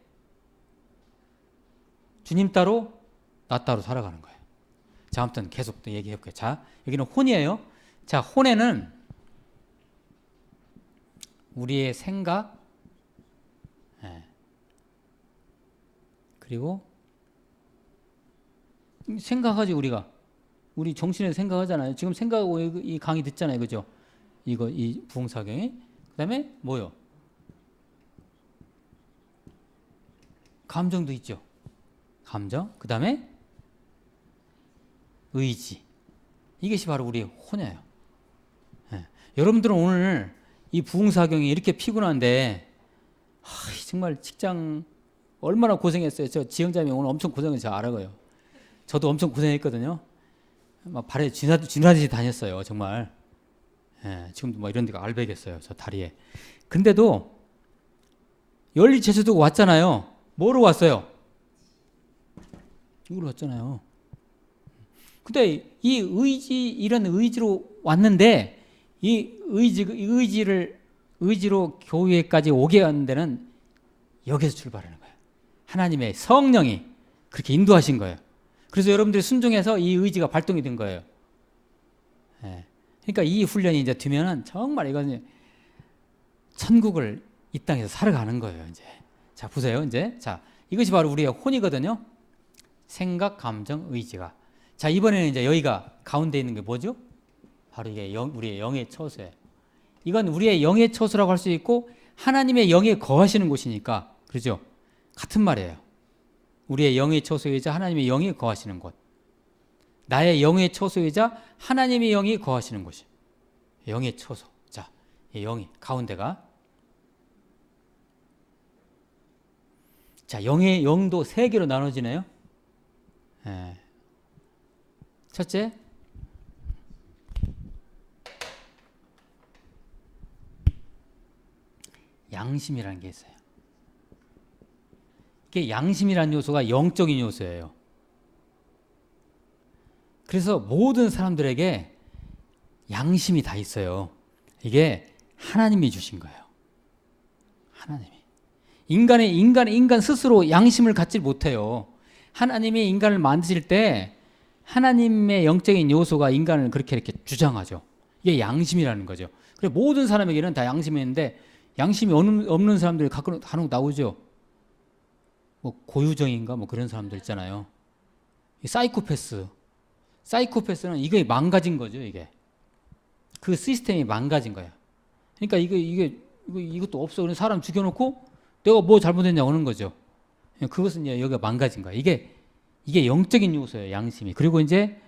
주님 따로 나 따로 살아가는 거예요. 자, 아무튼 계속 또 얘기해 볼게요. 자, 여기는 혼이에요. 자, 혼에는 우리의 생각, 그리고 생각하지 우리 정신에서 생각하잖아요. 지금 생각하고 이 강의 듣잖아요, 그죠? 이 부흥사경이. 그다음에 뭐요? 감정도 있죠. 감정, 그 다음에 의지. 이것이 바로 우리의 혼이에요. 예. 여러분들은 오늘 이 부흥사경이 이렇게 피곤한데 정말 직장 얼마나 고생했어요. 저 지영자매 오늘 엄청 고생해서 저 알아요. 저도 엄청 고생했거든요. 막 발에 쥐나듯이 다녔어요. 정말. 예, 지금도 뭐 이런 데가 알배겠어요. 저 다리에. 근데도 연리제주도 왔잖아요. 뭐로 왔어요? 이걸로 왔잖아요. 근데 이 이런 의지로 왔는데 이 의지로 교회까지 오게 하는 데는 여기서 출발하는 거예요. 하나님의 성령이 그렇게 인도하신 거예요. 그래서 여러분들이 순종해서 이 의지가 발동이 된 거예요. 예. 그러니까 이 훈련이 이제 되면은 정말 이건 천국을 이 땅에서 살아가는 거예요. 이제 자 보세요. 이제 자 이것이 바로 우리의 혼이거든요. 생각, 감정, 의지가. 자 이번에는 이제 여기가 가운데 있는 게 뭐죠? 바로 이게 우리의 영의 처소예요. 이건 우리의 영의 처소라고 할 수 있고 하나님의 영에 거하시는 곳이니까 그렇죠? 같은 말이에요. 우리의 영의 처소이자 하나님의 영이 거하시는 곳. 나의 영의 처소이자 하나님의 영이 거하시는 곳이. 영의 처소. 자, 이 영이 가운데가. 자, 영도 세 개로 나눠지네요. 예. 첫째, 양심이라는 게 있어요. 이게 양심이라는 요소가 영적인 요소예요. 그래서 모든 사람들에게 양심이 다 있어요. 이게 하나님이 주신 거예요. 하나님이. 인간 스스로 양심을 갖지 못해요. 하나님이 인간을 만드실 때 하나님의 영적인 요소가 인간을 그렇게 이렇게 주장하죠. 이게 양심이라는 거죠. 그래서 모든 사람에게는 다 양심이 있는데 양심이 없는 사람들이 간혹 나오죠. 뭐 고유정인가 뭐 그런 사람들 있잖아요. 사이코패스는 이게 망가진 거죠. 이게 그 시스템이 망가진 거야. 그러니까 이것도 없어. 그냥 사람 죽여놓고 내가 뭐 잘못했냐고 하는 거죠. 그것은 이제 여기가 망가진 거야. 이게 영적인 요소예요. 양심이. 그리고 이제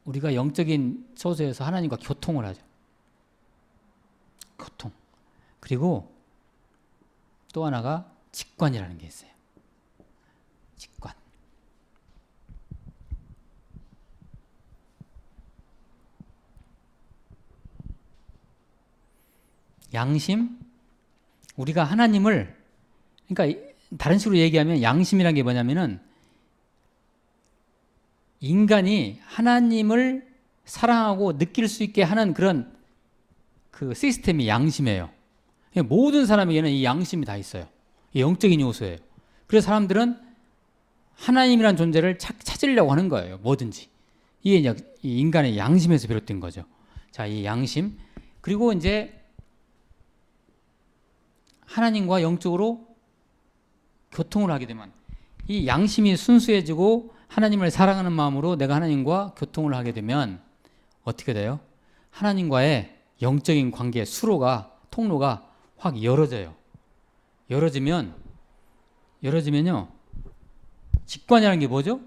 우리가 영적인 처소에서 하나님과 교통을 하죠. 교통. 그리고 또 하나가 직관이라는 게 있어요. 직관. 양심. 우리가 하나님을, 그러니까 다른 식으로 얘기하면 양심이란 게 뭐냐면은 인간이 하나님을 사랑하고 느낄 수 있게 하는 그런 그 시스템이 양심이에요. 모든 사람에게는 이 양심이 다 있어요. 이 영적인 요소예요. 그래서 사람들은 하나님이란 존재를 찾으려고 하는 거예요. 뭐든지. 이게 이제 이 인간의 양심에서 비롯된 거죠. 자, 이 양심. 그리고 이제 하나님과 영적으로 교통을 하게 되면 이 양심이 순수해지고 하나님을 사랑하는 마음으로 내가 하나님과 교통을 하게 되면 어떻게 돼요? 하나님과의 영적인 관계의 통로가 확 열어져요. 열어지면요. 직관이라는 게 뭐죠?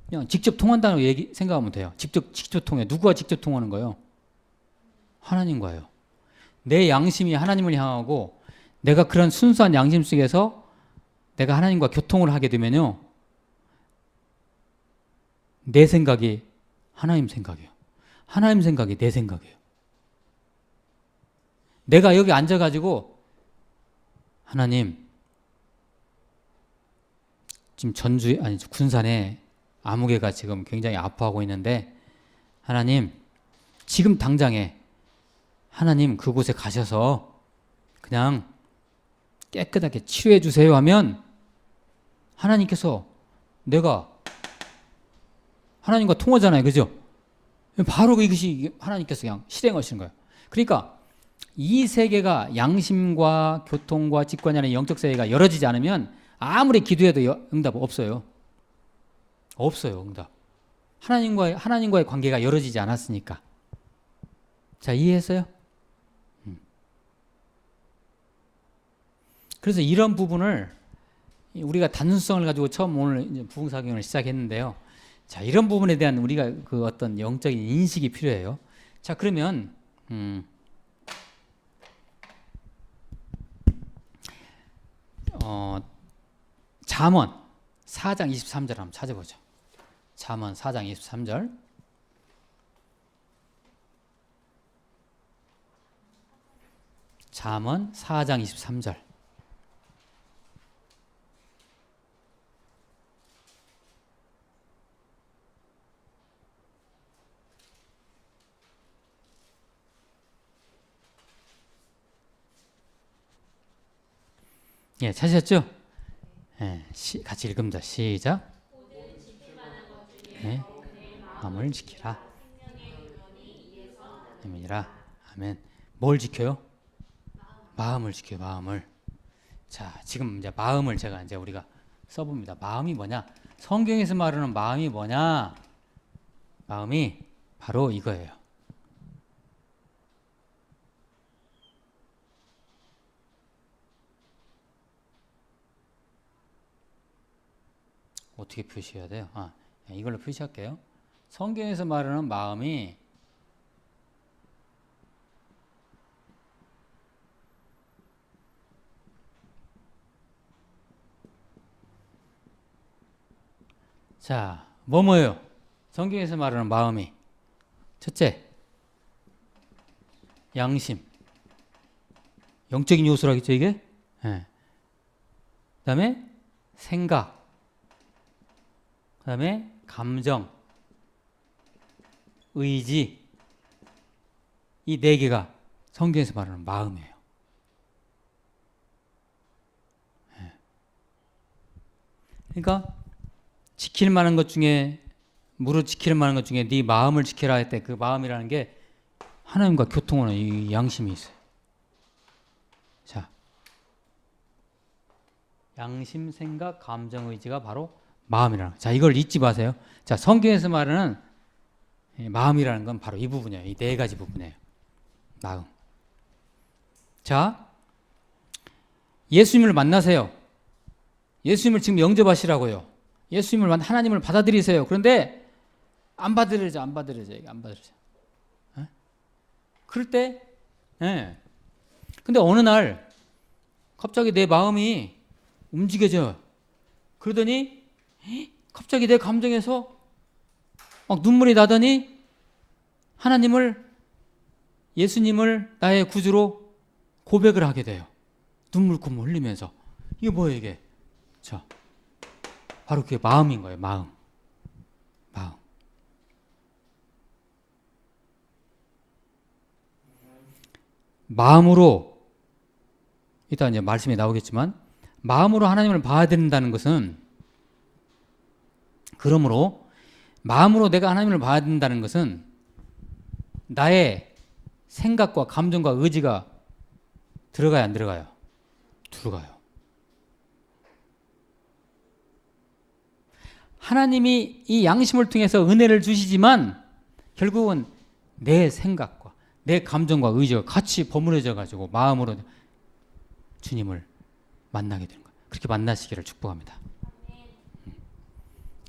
그냥 직접 통한다고 생각하면 돼요. 직접 통해. 누구와 직접 통하는 거예요? 하나님과예요. 내 양심이 하나님을 향하고 내가 그런 순수한 양심 속에서 내가 하나님과 교통을 하게 되면요. 내 생각이 하나님 생각이에요. 하나님 생각이 내 생각이에요. 내가 여기 앉아가지고 하나님 지금 군산에 아무개가 지금 굉장히 아파하고 있는데 하나님 지금 당장에 하나님 그곳에 가셔서 그냥 깨끗하게 치료해 주세요 하면 하나님께서 내가 하나님과 통하잖아요. 그죠? 바로 이것이 하나님께서 그냥 실행하시는 거예요. 그러니까 이 세계가 양심과 교통과 직관이라는 영적 세계가 열어지지 않으면 아무리 기도해도 응답 없어요. 없어요. 응답. 하나님과의 관계가 열어지지 않았으니까. 자, 이해했어요? 그래서 이런 부분을 우리가 단순성을 가지고 처음 오늘 이제 부흥사경을 시작했는데요. 자, 이런 부분에 대한 우리가 그 어떤 영적인 인식이 필요해요. 자, 그러면 잠언 4장 23절 한번 찾아보죠. 잠언 4장 23절. 잠언 4장 23절. 예, 찾으셨죠? 예, 같이 읽습니다. 시작. 예, 마음을 지키라. 아멘이라. 아멘. 뭘 지켜요? 마음을 지켜요. 마음을. 자, 지금 이제 마음을 제가 이제 우리가 써봅니다. 마음이 뭐냐? 성경에서 말하는 마음이 뭐냐? 마음이 바로 이거예요. 어떻게 표시해야 돼요? 이걸로 표시할게요. 성경에서 말하는 마음이 자, 뭐예요? 성경에서 말하는 마음이 첫째, 양심. 영적인 요소라겠죠, 이게? 네. 그 다음에 생각. 그 다음에 감정, 의지. 이 네 개가 성경에서 말하는 마음이에요. 네. 그러니까 지킬 만한 것 중에 무릇 지킬 만한 것 중에 네 마음을 지키라 할 때 그 마음이라는 게 하나님과 교통하는 이 양심이 있어요. 자, 양심, 생각, 감정, 의지가 바로 마음이라는. 자, 이걸 잊지 마세요. 자, 성경에서 말하는 마음이라는 건 바로 이 부분이에요. 이 네 가지 부분이에요. 마음. 자, 예수님을 만나세요. 예수님을 지금 영접하시라고요. 예수님을 하나님을 받아들이세요. 그런데 안 받아들여져. 이게 안 받아들여져. 에? 그럴 때, 예. 근데 어느 날 갑자기 내 마음이 움직여져. 그러더니 갑자기 내 감정에서 막 눈물이 나더니 하나님을, 예수님을 나의 구주로 고백을 하게 돼요. 눈물콧물 흘리면서. 이게 뭐예요, 이게? 자, 바로 그게 마음인 거예요. 마음. 마음으로, 이따 이제 말씀이 나오겠지만, 마음으로 하나님을 봐야 된다는 것은, 그러므로 마음으로 내가 하나님을 봐야 된다는 것은 나의 생각과 감정과 의지가 들어가요, 안 들어가요? 들어가요. 하나님이 이 양심을 통해서 은혜를 주시지만 결국은 내 생각과 내 감정과 의지가 같이 버무려져 가지고 마음으로 주님을 만나게 되는 거예요. 그렇게 만나시기를 축복합니다.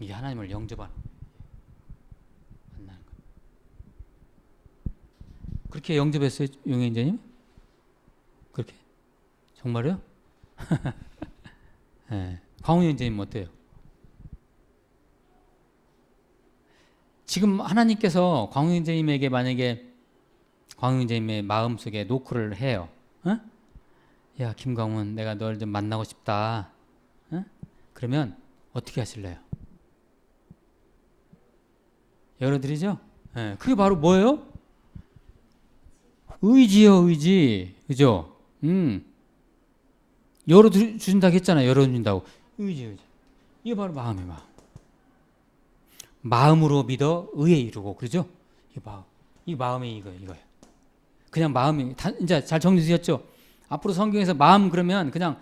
이게 하나님을 영접하는 만나는 거예요. 그렇게 영접했어요, 용인자님? 그렇게? 정말요? 네. 광훈현자님 어때요? 지금 하나님께서 광훈현자님에게 만약에 광훈현자님의 마음속에 노크를 해요. 어? 야, 김광훈, 내가 널 좀 만나고 싶다. 어? 그러면 어떻게 하실래요? 열어드리죠? 네. 그게 바로 뭐예요? 의지요, 의지. 그죠? 열어주신다고 했잖아요. 열어준다고. 의지. 이게 바로 마음이에요, 마음. 마음으로 믿어 의에 이루고, 그러죠? 이 마음이 이거예요. 그냥 마음이, 이제 잘 정리되셨죠? 앞으로 성경에서 마음 그러면 그냥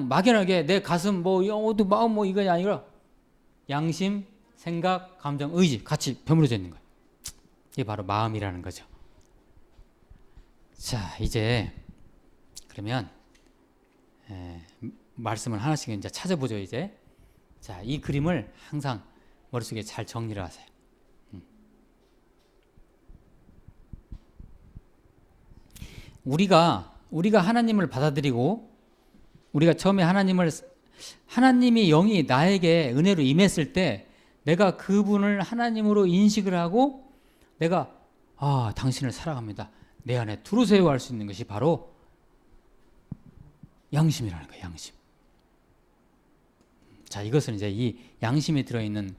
막연하게 내 가슴 마음 이거 아니라 양심, 생각, 감정, 의지 같이 버무려져 있는 거예요. 이게 바로 마음이라는 거죠. 자, 이제 그러면 말씀을 하나씩 이제 찾아보죠. 이제 자, 이 그림을 항상 머릿속에 잘 정리를 하세요. 우리가 하나님을 받아들이고 우리가 처음에 하나님이 영이 나에게 은혜로 임했을 때 내가 그분을 하나님으로 인식을 하고 내가 당신을 사랑합니다. 내 안에 들어오세요 할 수 있는 것이 바로 양심이라는 거예요. 양심. 자, 이것은 이제 이 양심이 들어있는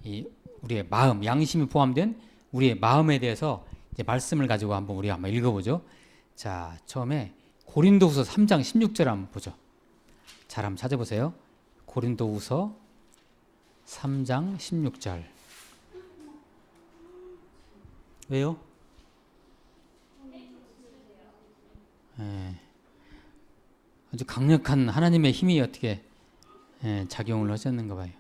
이 우리의 마음, 양심이 포함된 우리의 마음에 대해서 이제 말씀을 가지고 우리 한번 읽어보죠. 자, 처음에 고린도후서 3장 16절 한번 보죠. 잘 한번 찾아보세요. 고린도후서 3장 16절. 왜요? 아주 강력한 하나님의 힘이 어떻게 작용을 하셨는가 봐요.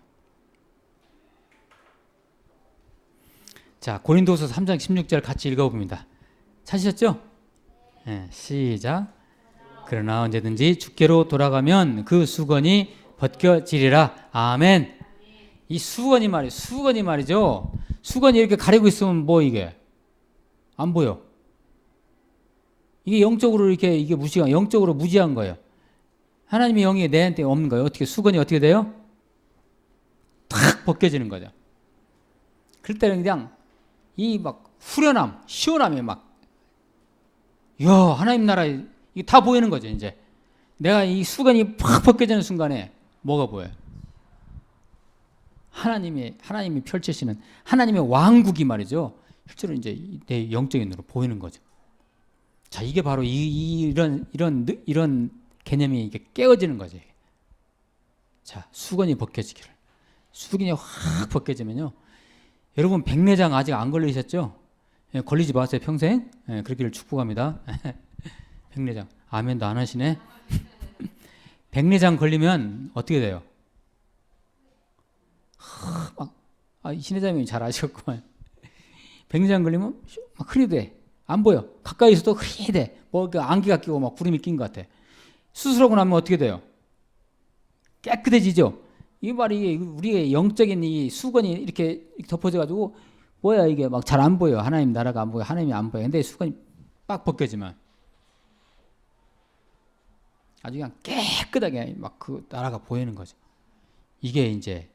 자, 고린도후서 3장 16절 같이 읽어봅니다. 찾으셨죠? 시작. 그러나 언제든지 주께로 돌아가면 그 수건이 벗겨지리라. 아멘. 이 수건이 말이죠. 수건이 이렇게 가리고 있으면 뭐 이게 안 보여. 이게 영적으로 이게 영적으로 무지한 거예요. 하나님의 영이 내한테 없는 거예요. 어떻게 수건이 어떻게 돼요? 탁 벗겨지는 거죠. 그럴 때는 그냥 이 막 후련함, 시원함이 하나님 나라 이게 다 보이는 거죠. 이제 내가 이 수건이 팍 벗겨지는 순간에 뭐가 보여요? 하나님이 펼치시는 하나님의 왕국이 말이죠. 실제로 이제 내 영적인 눈으로 보이는 거죠. 자, 이게 바로 이런 개념이 이게 깨어지는 거죠. 자, 수건이 벗겨지기를. 수건이 확 벗겨지면요. 여러분 백내장 아직 안 걸리셨죠? 걸리지 마세요 평생. 그러기를 축복합니다. 백내장. 아멘도 안 하시네. 백내장 걸리면 어떻게 돼요? 신혜자님이 잘 아셨구만. 백내장 걸리면 막 흐리대. 안 보여. 가까이 있어도 흐리대. 안개가 끼고 막 구름이 낀 것 같아. 수술하고 나면 어떻게 돼요? 깨끗해지죠. 이 말이 우리의 영적인 이 수건이 이렇게 덮어져가지고 뭐야 이게 막 잘 안 보여. 하나님 나라가 안 보여. 하나님이 안 보여. 근데 수건이 빡 벗겨지면 아주 그냥 깨끗하게 막 그 나라가 보이는 거죠. 이게 이제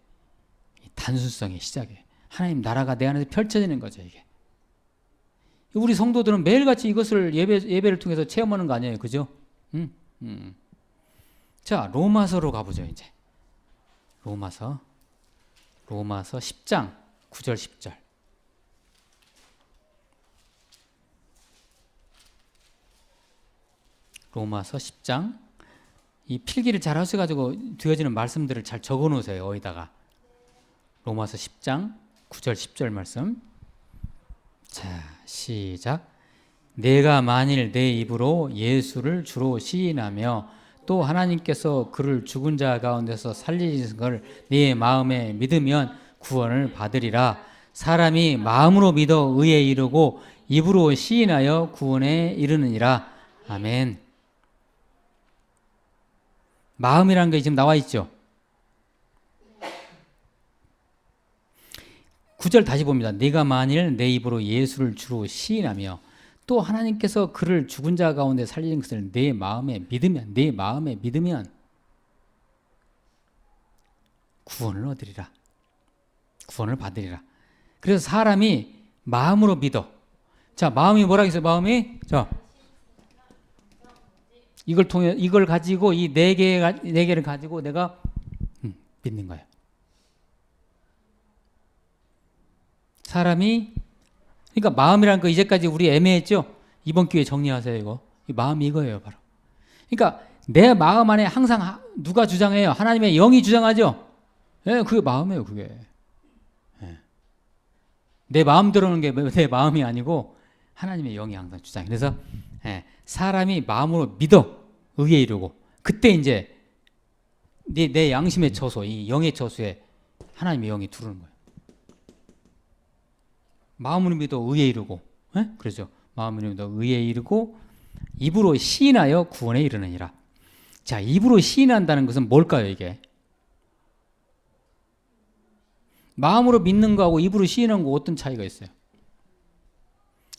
단순성의 시작이에요. 하나님 나라가 내 안에서 펼쳐지는 거죠. 이게 우리 성도들은 매일같이 이것을 예배를 통해서 체험하는 거 아니에요, 그죠? 자, 로마서로 가보죠. 이제 로마서 10장 9절 10절. 로마서 10장. 이 필기를 잘 하셔가지고 되어지는 말씀들을 잘 적어 놓으세요. 어디다가. 로마서 10장 9절 10절 말씀. 자, 시작. 내가 만일 내 입으로 예수를 주로 시인하며 또 하나님께서 그를 죽은 자 가운데서 살리신 걸 네 마음에 믿으면 구원을 받으리라. 사람이 마음으로 믿어 의에 이르고 입으로 시인하여 구원에 이르느니라. 아멘. 마음이라는 게 지금 나와 있죠. 9절 다시 봅니다. 네가 만일 내 입으로 예수를 주로 시인하며 또 하나님께서 그를 죽은 자 가운데 살리는 것을 내 마음에 믿으면 구원을 얻으리라. 구원을 받으리라. 그래서 사람이 마음으로 믿어. 자, 마음이 뭐라고 했어요? 마음이 자, 이걸 가지고 이 네 개를 가지고 내가 믿는 거예요. 사람이 그러니까 마음이라는 거 이제까지 우리 애매했죠? 이번 기회에 정리하세요. 이거. 이 마음이 이거예요, 바로. 그러니까 내 마음 안에 항상 누가 주장해요? 하나님의 영이 주장하죠? 예, 그게 마음이에요, 그게. 예. 내 마음대로는 게 내 마음이 아니고 하나님의 영이 항상 주장해. 그래서 사람이 마음으로 믿어 의에 이르고 그때 이제 내 양심의 처소, 이 영의 처소에 하나님의 영이 들어오는 거예요. 마음으로 믿어 의에 이르고, 그렇죠? 마음으로 믿어 의에 이르고 입으로 시인하여 구원에 이르느니라. 자, 입으로 시인한다는 것은 뭘까요, 이게? 마음으로 믿는 거하고 입으로 시인하는 거 어떤 차이가 있어요?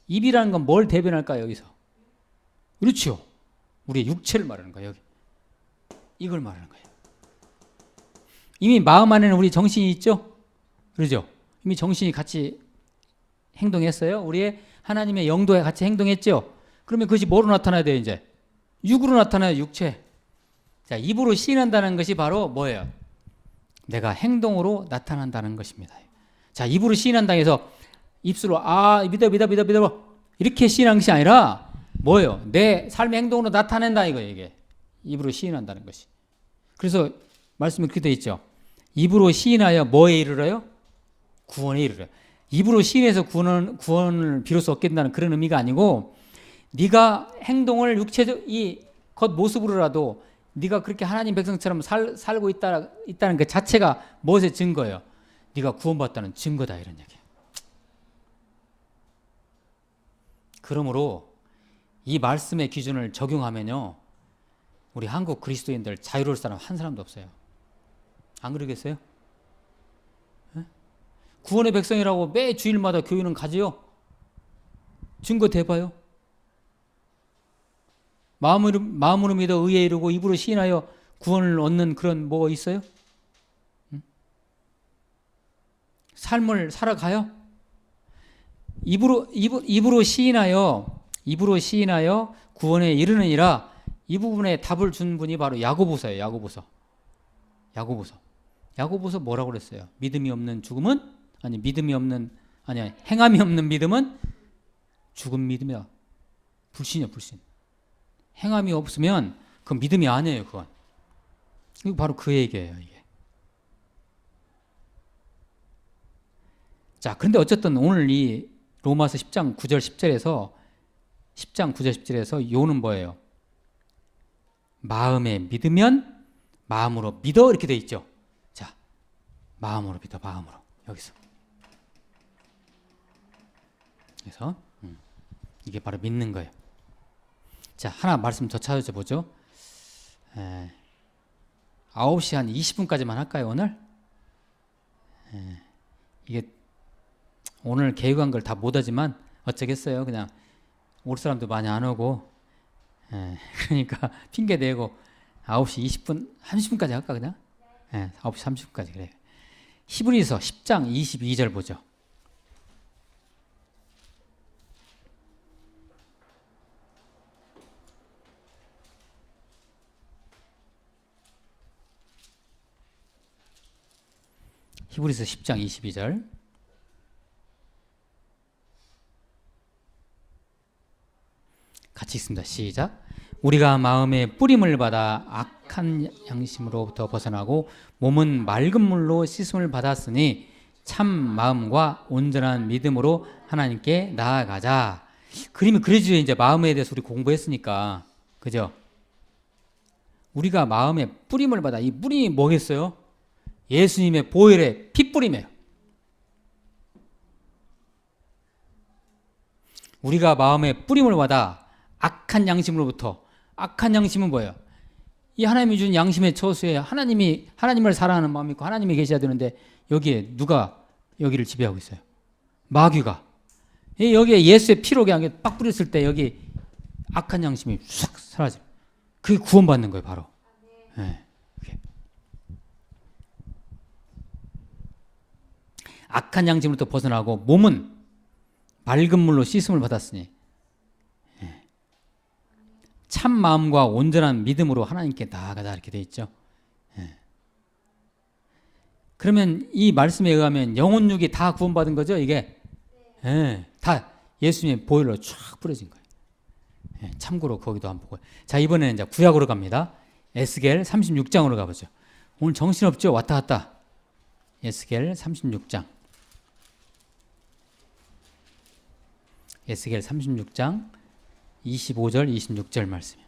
입이라는 건 뭘 대변할까요, 여기서? 그렇죠. 우리의 육체를 말하는 거예요, 여기. 이걸 말하는 거예요. 이미 마음 안에는 우리 정신이 있죠? 그러죠? 이미 정신이 같이 행동했어요? 우리의 하나님의 영도에 같이 행동했죠? 그러면 그것이 뭐로 나타나야 돼요, 이제? 육으로 나타나요, 육체. 자, 입으로 시인한다는 것이 바로 뭐예요? 내가 행동으로 나타난다는 것입니다. 자, 입으로 시인한다 해서 입술로 믿어 이렇게 시인한 것이 아니라 뭐예요? 내 삶의 행동으로 나타낸다 이거예요, 이게. 입으로 시인한다는 것이. 그래서 말씀이 그렇게 되어 있죠. 입으로 시인하여 뭐에 이르러요? 구원에 이르러요. 입으로 시인해서 구원을 비로소 얻게 된다는 그런 의미가 아니고, 네가 행동을 육체적 이 겉모습으로라도 네가 그렇게 하나님 백성처럼 살고 있다는 그 자체가 무엇의 증거예요? 네가 구원받다는 증거다, 이런 얘기예요. 그러므로 이 말씀의 기준을 적용하면요, 우리 한국 그리스도인들 자유로울 사람 한 사람도 없어요. 안 그러겠어요? 네? 구원의 백성이라고 매 주일마다 교회는 가지요. 증거 대봐요. 마음으로 믿어 의에 이르고 입으로 시인하여 구원을 얻는 그런 뭐가 있어요? 삶을 살아가요? 입으로 시인하여 구원에 이르느니라, 이 부분에 답을 준 분이 바로 야고보서예요. 야고보서 뭐라고 그랬어요? 행함이 없는 믿음은 죽은 믿음이야. 불신이야, 불신. 행함이 없으면 그건 믿음이 아니에요, 그건. 이거 바로 그 얘기예요, 이게. 자, 그런데 어쨌든 오늘 이 로마서 10장 9절 10절에서 요는 뭐예요? 마음에 믿으면 마음으로 믿어, 이렇게 돼 있죠. 자, 마음으로 믿어, 마음으로. 여기서. 그래서 이게 바로 믿는 거예요. 자, 하나 말씀 더 찾아줘 보죠. 9시 한 20분까지만 할까요, 오늘? 이게 오늘 계획한 걸 다 못하지만 어쩌겠어요. 그냥 올 사람도 많이 안 오고, 그러니까 핑계 대고 9시 20분, 30분까지 할까 그냥? 9시 30분까지 그래요. 히브리서 10장 22절 보죠. 히브리서 10장 22절. 같이 읽습니다. 시작. 우리가 마음의 뿌림을 받아 악한 양심으로부터 벗어나고 몸은 맑은 물로 씻음을 받았으니 참 마음과 온전한 믿음으로 하나님께 나아가자. 그림이 그려지죠. 이제 마음에 대해서 우리 공부했으니까. 그죠? 우리가 마음의 뿌림을 받아. 이 뿌림이 뭐겠어요? 예수님의 보혈의 핏뿌림이에요. 우리가 마음의 뿌림을 받아 악한 양심으로부터. 악한 양심은 뭐예요? 이 하나님이 준 양심의 처소에 하나님을 사랑하는 마음이 있고 하나님이 계셔야 되는데, 여기에 누가 여기를 지배하고 있어요? 마귀가. 여기에 예수의 피로 그냥 빡 뿌렸을 때 여기 악한 양심이 싹 사라져요. 그게 구원받는 거예요, 바로. 네. 악한 양심으로부터 벗어나고 몸은 맑은 물로 씻음을 받았으니 참 마음과 온전한 믿음으로 하나님께 나아가자, 이렇게 돼 있죠. 그러면 이 말씀에 의하면 영혼 육이 다 구원받은 거죠, 이게? 다 예수님의 보혈로 쫙 뿌려진 거예요. 참고로 거기도 한번 보고. 자, 이번에는 이제 구약으로 갑니다. 에스겔 36장으로 가보죠. 오늘 정신없죠? 왔다 갔다. 에스겔 36장. 에스겔 36장 25절 26절 말씀이에요.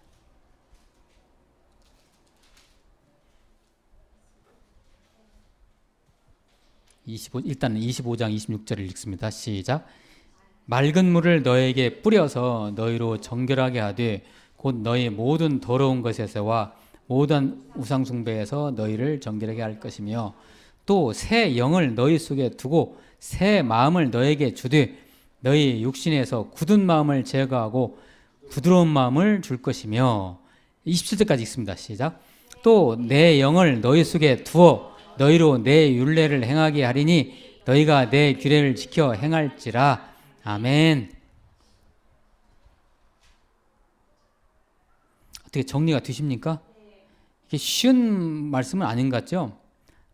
일단 25장 26절을 읽습니다. 시작. 맑은 물을 너에게 뿌려서 너희로 정결하게 하되 곧 너희 모든 더러운 것에서와 모든 우상 숭배에서 너희를 정결하게 할 것이며 또 새 영을 너희 속에 두고 새 마음을 너에게 주되 너희 육신에서 굳은 마음을 제거하고 부드러운 마음을 줄 것이며 27절까지 읽습니다. 시작. 또 내 영을 너희 속에 두어 너희로 내 율례를 행하게 하리니 너희가 내 규례를 지켜 행할지라. 아멘. 어떻게 정리가 되십니까? 이게 쉬운 말씀은 아닌 것 같죠?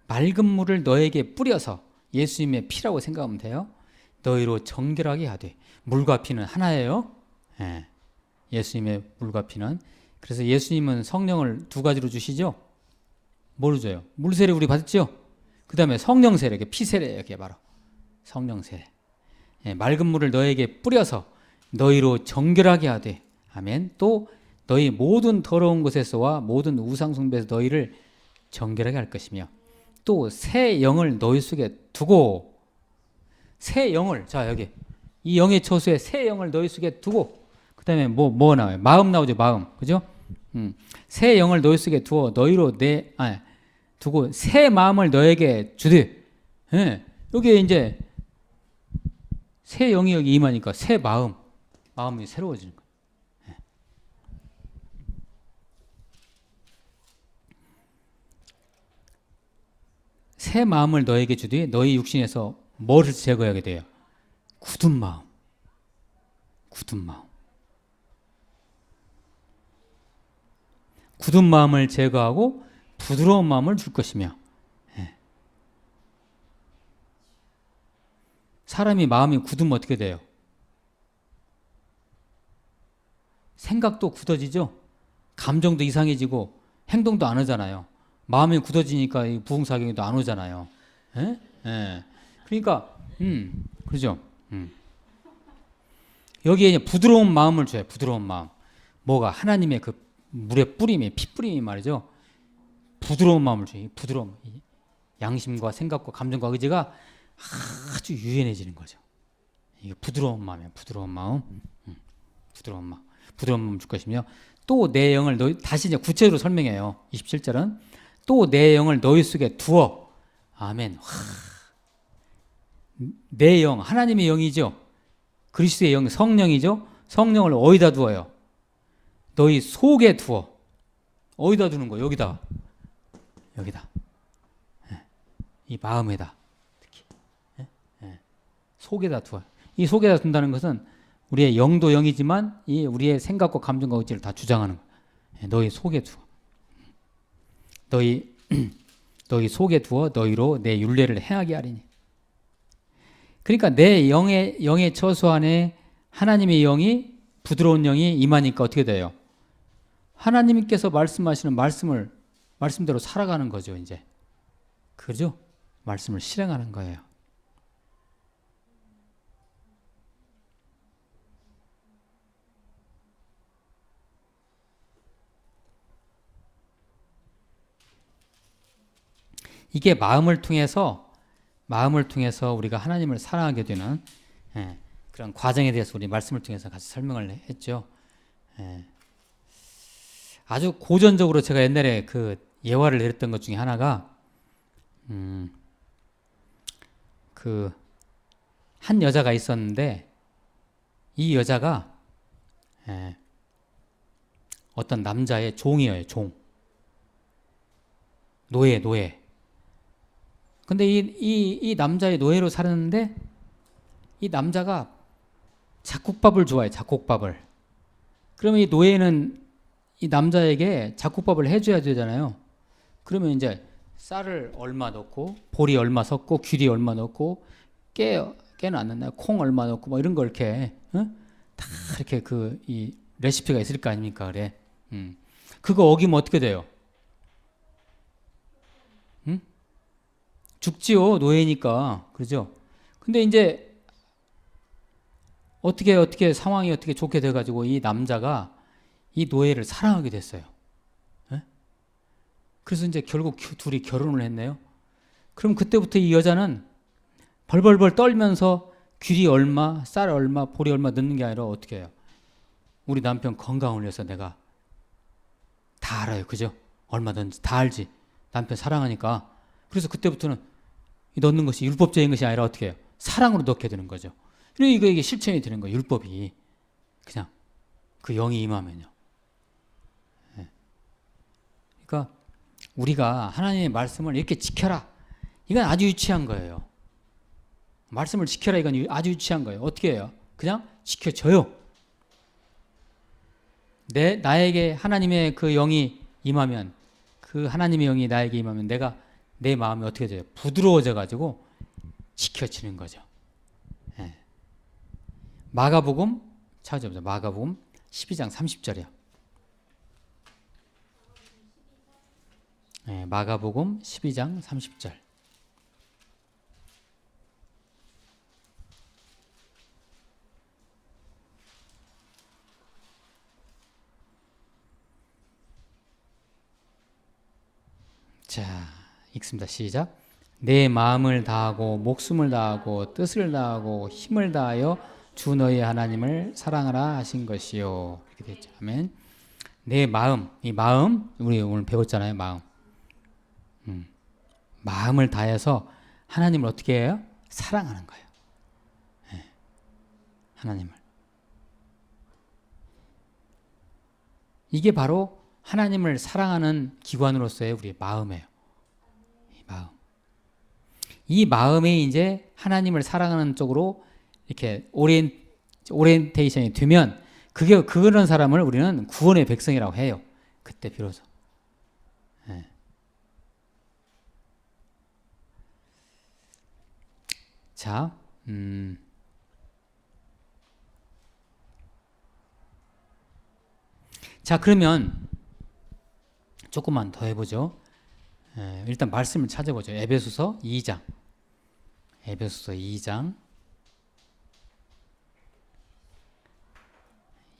맑은 물을 너에게 뿌려서 예수님의 피라고 생각하면 돼요. 너희로 정결하게 하되. 물과 피는 하나예요. 예. 예수님의 물과 피는. 그래서 예수님은 성령을 두 가지로 주시죠. 뭐로 줘요? 물 세례 우리 받았죠? 그 다음에 성령 세례, 피 세례, 이게 바로 성령 세례. 예, 맑은 물을 너에게 뿌려서 너희로 정결하게 하되. 아멘. 또 너희 모든 더러운 곳에서와 모든 우상 숭배에서 너희를 정결하게 할 것이며 또 새 영을 너희 속에 두고 새 영을 자 여기 이 영의 처소에 새 영을 너희 속에 두고 그 다음에 뭐 나와요? 마음 나오죠. 마음. 그죠? 새 영을 너희 속에 두어 너희로 두고 새 마음을 너에게 주되. 예, 여기에 이제 새 영이 여기 임하니까 새 마음이 새로워지는 거예요. 예. 새 마음을 너에게 주되 너희 육신에서 뭐를 제거하게 돼요? 굳은 마음. 굳은 마음을 제거하고 부드러운 마음을 줄 것이며. 예. 사람이 마음이 굳으면 어떻게 돼요? 생각도 굳어지죠? 감정도 이상해지고 행동도 안 하잖아요. 마음이 굳어지니까 부흥사경에도 안 오잖아요. 예? 예. 그러니까 그렇죠. 여기에 이제 부드러운 마음을 줘요. 부드러운 마음. 뭐가 하나님의 그 물의 뿌림이 피 뿌림이 말이죠. 부드러운 마음을 줘요. 부드러움. 양심과 생각과 감정과 의지가 아주 유연해지는 거죠. 이게 부드러운 마음이에요. 부드러운 마음. 부드러운 마음 줄 것이며 또 내 영을 너희 다시 이제 구체적으로 설명해요. 27절은 또 내 영을 너희 속에 두어. 아멘. 내 영, 하나님의 영이죠. 그리스도의 영, 성령이죠. 성령을 어디다 두어요? 너희 속에 두어. 어디다 두는 거예요? 여기다. 이 마음에다. 특히. 속에다 두어. 이 속에다 둔다는 것은 우리의 영도 영이지만 이 우리의 생각과 감정과 의지를 다 주장하는 거예요. 너희 속에 두어. 너희 속에 두어 너희로 내 율례를 행하게 하리니. 그러니까 내 영의 처소 안에 하나님의 영이 부드러운 영이 임하니까 어떻게 돼요? 하나님께서 말씀하시는 말씀대로 살아가는 거죠, 이제. 그죠? 말씀을 실행하는 거예요. 이게 마음을 통해서 우리가 하나님을 사랑하게 되는 그런 과정에 대해서 우리 말씀을 통해서 같이 설명을 했죠. 아주 고전적으로 제가 옛날에 그 예화를 내렸던 것 중에 하나가 그 한 여자가 있었는데 이 여자가 어떤 남자의 종이에요. 종. 노예. 근데 이 남자의 노예로 살았는데 이 남자가 잡곡밥을 좋아해. 잡곡밥을. 그러면 이 노예는 이 남자에게 잡곡밥을 해줘야 되잖아요. 그러면 이제 쌀을 얼마 넣고 보리 얼마 섞고 귀리 얼마 넣고 깨는 안 넣나요? 콩 얼마 넣고 뭐 이런 거 이렇게 다 이렇게 이 레시피가 있을 거 아닙니까? 그래. 그거 어기면 어떻게 돼요? 죽지요. 노예니까. 그러죠? 근데 이제 어떻게 상황이 어떻게 좋게 돼 가지고 이 남자가 이 노예를 사랑하게 됐어요. 네? 그래서 이제 결국 둘이 결혼을 했네요. 그럼 그때부터 이 여자는 벌벌벌 떨면서 귀리 얼마, 쌀 얼마, 보리 얼마 넣는 게 아니라 어떻게 해요? 우리 남편 건강을 위해서 내가 다 알아요. 그죠? 얼마든지 다 알지. 남편 사랑하니까. 그래서 그때부터는 넣는 것이 율법적인 것이 아니라 어떻게 해요? 사랑으로 넣게 되는 거죠. 그러니까 이게 실천이 되는 거예요. 율법이. 그냥 그 영이 임하면요. 예. 그러니까 우리가 하나님의 말씀을 이렇게 지켜라. 이건 아주 유치한 거예요. 말씀을 지켜라. 이건 아주 유치한 거예요. 어떻게 해요? 그냥 지켜줘요. 나에게 하나님의 그 영이 임하면, 그 하나님의 영이 나에게 임하면 내가 내 마음이 어떻게 돼요? 부드러워져 가지고 지켜지는 거죠. 예. 마가복음 찾아보자. 마가복음 12장 30절이요. 예, 마가복음 12장 30절. 자, 읽습니다. 시작. 내 마음을 다하고 목숨을 다하고 뜻을 다하고 힘을 다하여 주 너희 하나님을 사랑하라 하신 것이요. 이렇게 됐죠. 아멘. 내 마음, 이 마음 우리 오늘 배웠잖아요. 마음. 마음을 다해서 하나님을 어떻게 해요? 사랑하는 거예요. 네. 하나님을. 이게 바로 하나님을 사랑하는 기관으로서의 우리의 마음이에요. 이 마음. 이 마음에 이제 하나님을 사랑하는 쪽으로 이렇게 오리엔테이션이 되면 그런 사람을 우리는 구원의 백성이라고 해요. 그때 비로소. 네. 자, 자 그러면 조금만 더 해보죠. 일단 말씀을 찾아보죠. 에베소서 2장. 에베소서 2장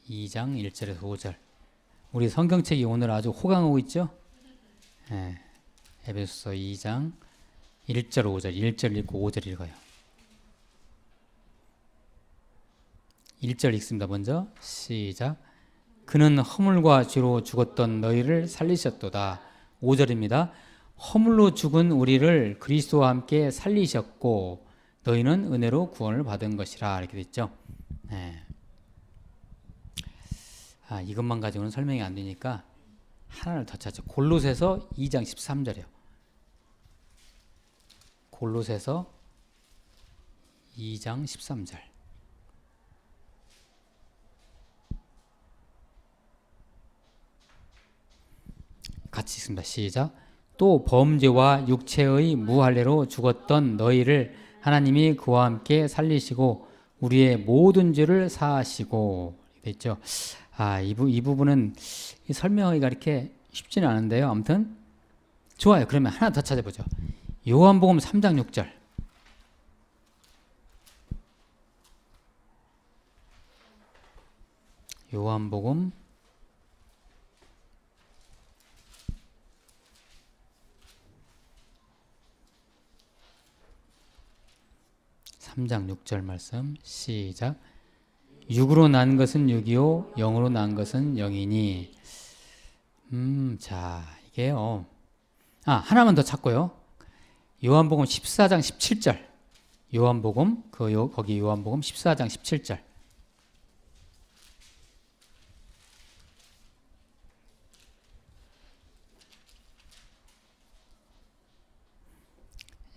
1절에서 5절. 우리 성경책이 오늘 아주 호강하고 있죠? 에베소서 2장 1절 5절. 1절 읽고 5절 읽어요. 1절 읽습니다. 먼저 시작. 그는 허물과 죄로 죽었던 너희를 살리셨도다. 5절입니다. 허물로 죽은 우리를 그리스도와 함께 살리셨고 너희는 은혜로 구원을 받은 것이라. 이렇게 됐죠. 네. 이것만 가지고는 설명이 안 되니까 하나를 더 찾죠. 골로새서 2장 13절이요. 골로새서 2장 13절. 같이 읽습니다. 시작. 또 범죄와 육체의 무할례로 죽었던 너희를 하나님이 그와 함께 살리시고 우리의 모든 죄를 사하시고. 됐죠. 이 부분은 설명하기가 이렇게 쉽지는 않은데요. 아무튼 좋아요. 그러면 하나 더 찾아보죠. 요한복음 3장 6절. 요한복음 3장 6절 말씀 시작. 육으로 난 것은 육이요 영으로 난 것은 영이니. 자 이게요. 하나만 더 찾고요. 요한복음 14장 17절. 요한복음 거기 요한복음 14장 17절.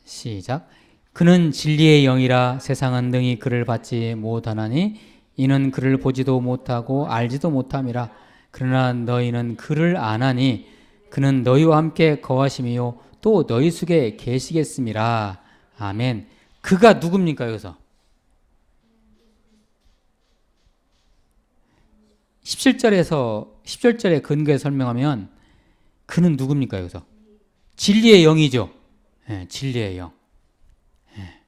시작. 그는 진리의 영이라 세상은 능히 그를 받지 못하나니 이는 그를 보지도 못하고 알지도 못함이라. 그러나 너희는 그를 아나니 그는 너희와 함께 거하심이요 또 너희 속에 계시겠음이라. 아멘. 그가 누굽니까 여기서? 17절의 근거에 설명하면 그는 누굽니까 여기서? 진리의 영이죠. 네, 진리의 영. 네.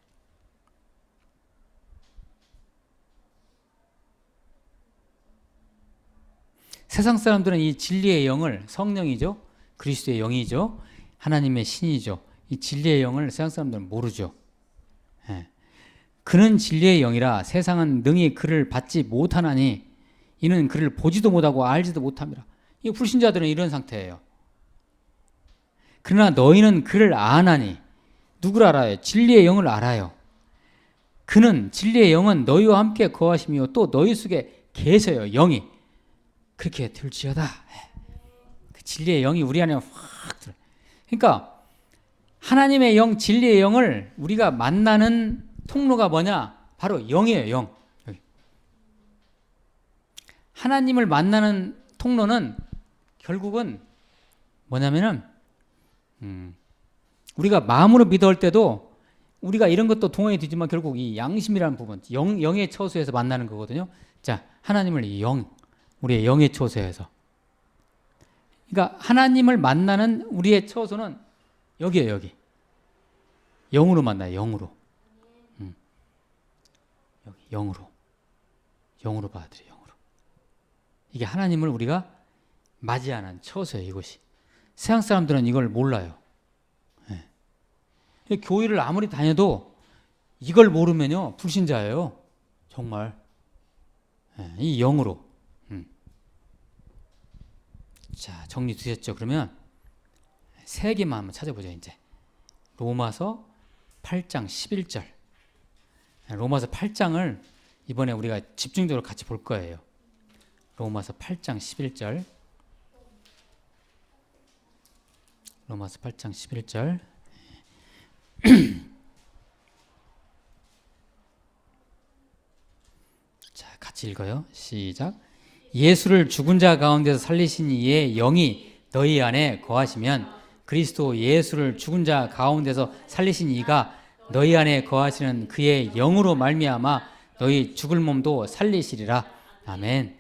세상 사람들은 이 진리의 영을, 성령이죠, 그리스도의 영이죠, 하나님의 신이죠, 이 진리의 영을 세상 사람들은 모르죠. 네. 그는 진리의 영이라 세상은 능히 그를 받지 못하나니 이는 그를 보지도 못하고 알지도 못함이라. 이 불신자들은 이런 상태예요. 그러나 너희는 그를 아나니. 누구를 알아요? 진리의 영을 알아요. 그는 진리의 영은 너희와 함께 거하시며 또 너희 속에 계셔요. 영이. 그렇게 들지어다. 그 진리의 영이 우리 안에 확 들어. 그러니까 하나님의 영, 진리의 영을 우리가 만나는 통로가 뭐냐? 바로 영이에요. 영. 여기. 하나님을 만나는 통로는 결국은 뭐냐면은 우리가 마음으로 믿어올 때도 우리가 이런 것도 동원이 되지만 결국 이 양심이라는 부분, 영의 처소에서 만나는 거거든요. 자, 하나님을 우리의 영의 처소에서. 그러니까 하나님을 만나는 우리의 처소는 여기에요, 여기. 영으로 만나요, 영으로. 여기, 영으로. 영으로 받아들여요, 영으로. 이게 하나님을 우리가 맞이하는 처소예요, 이곳이. 세상 사람들은 이걸 몰라요. 교회를 아무리 다녀도 이걸 모르면요 불신자예요. 정말. 이 영으로. 자, 정리 되셨죠? 그러면 세 개만 한번 찾아보죠. 이제 로마서 8장 11절. 로마서 8장을 이번에 우리가 집중적으로 같이 볼 거예요. 로마서 8장 11절. 로마서 8장 11절. 자, 같이 읽어요. 시작. 예수를 죽은 자 가운데서 살리신 이의 영이 너희 안에 거하시면 그리스도 예수를 죽은 자 가운데서 살리신 이가 너희 안에 거하시는 그의 영으로 말미암아 너희 죽을 몸도 살리시리라. 아멘.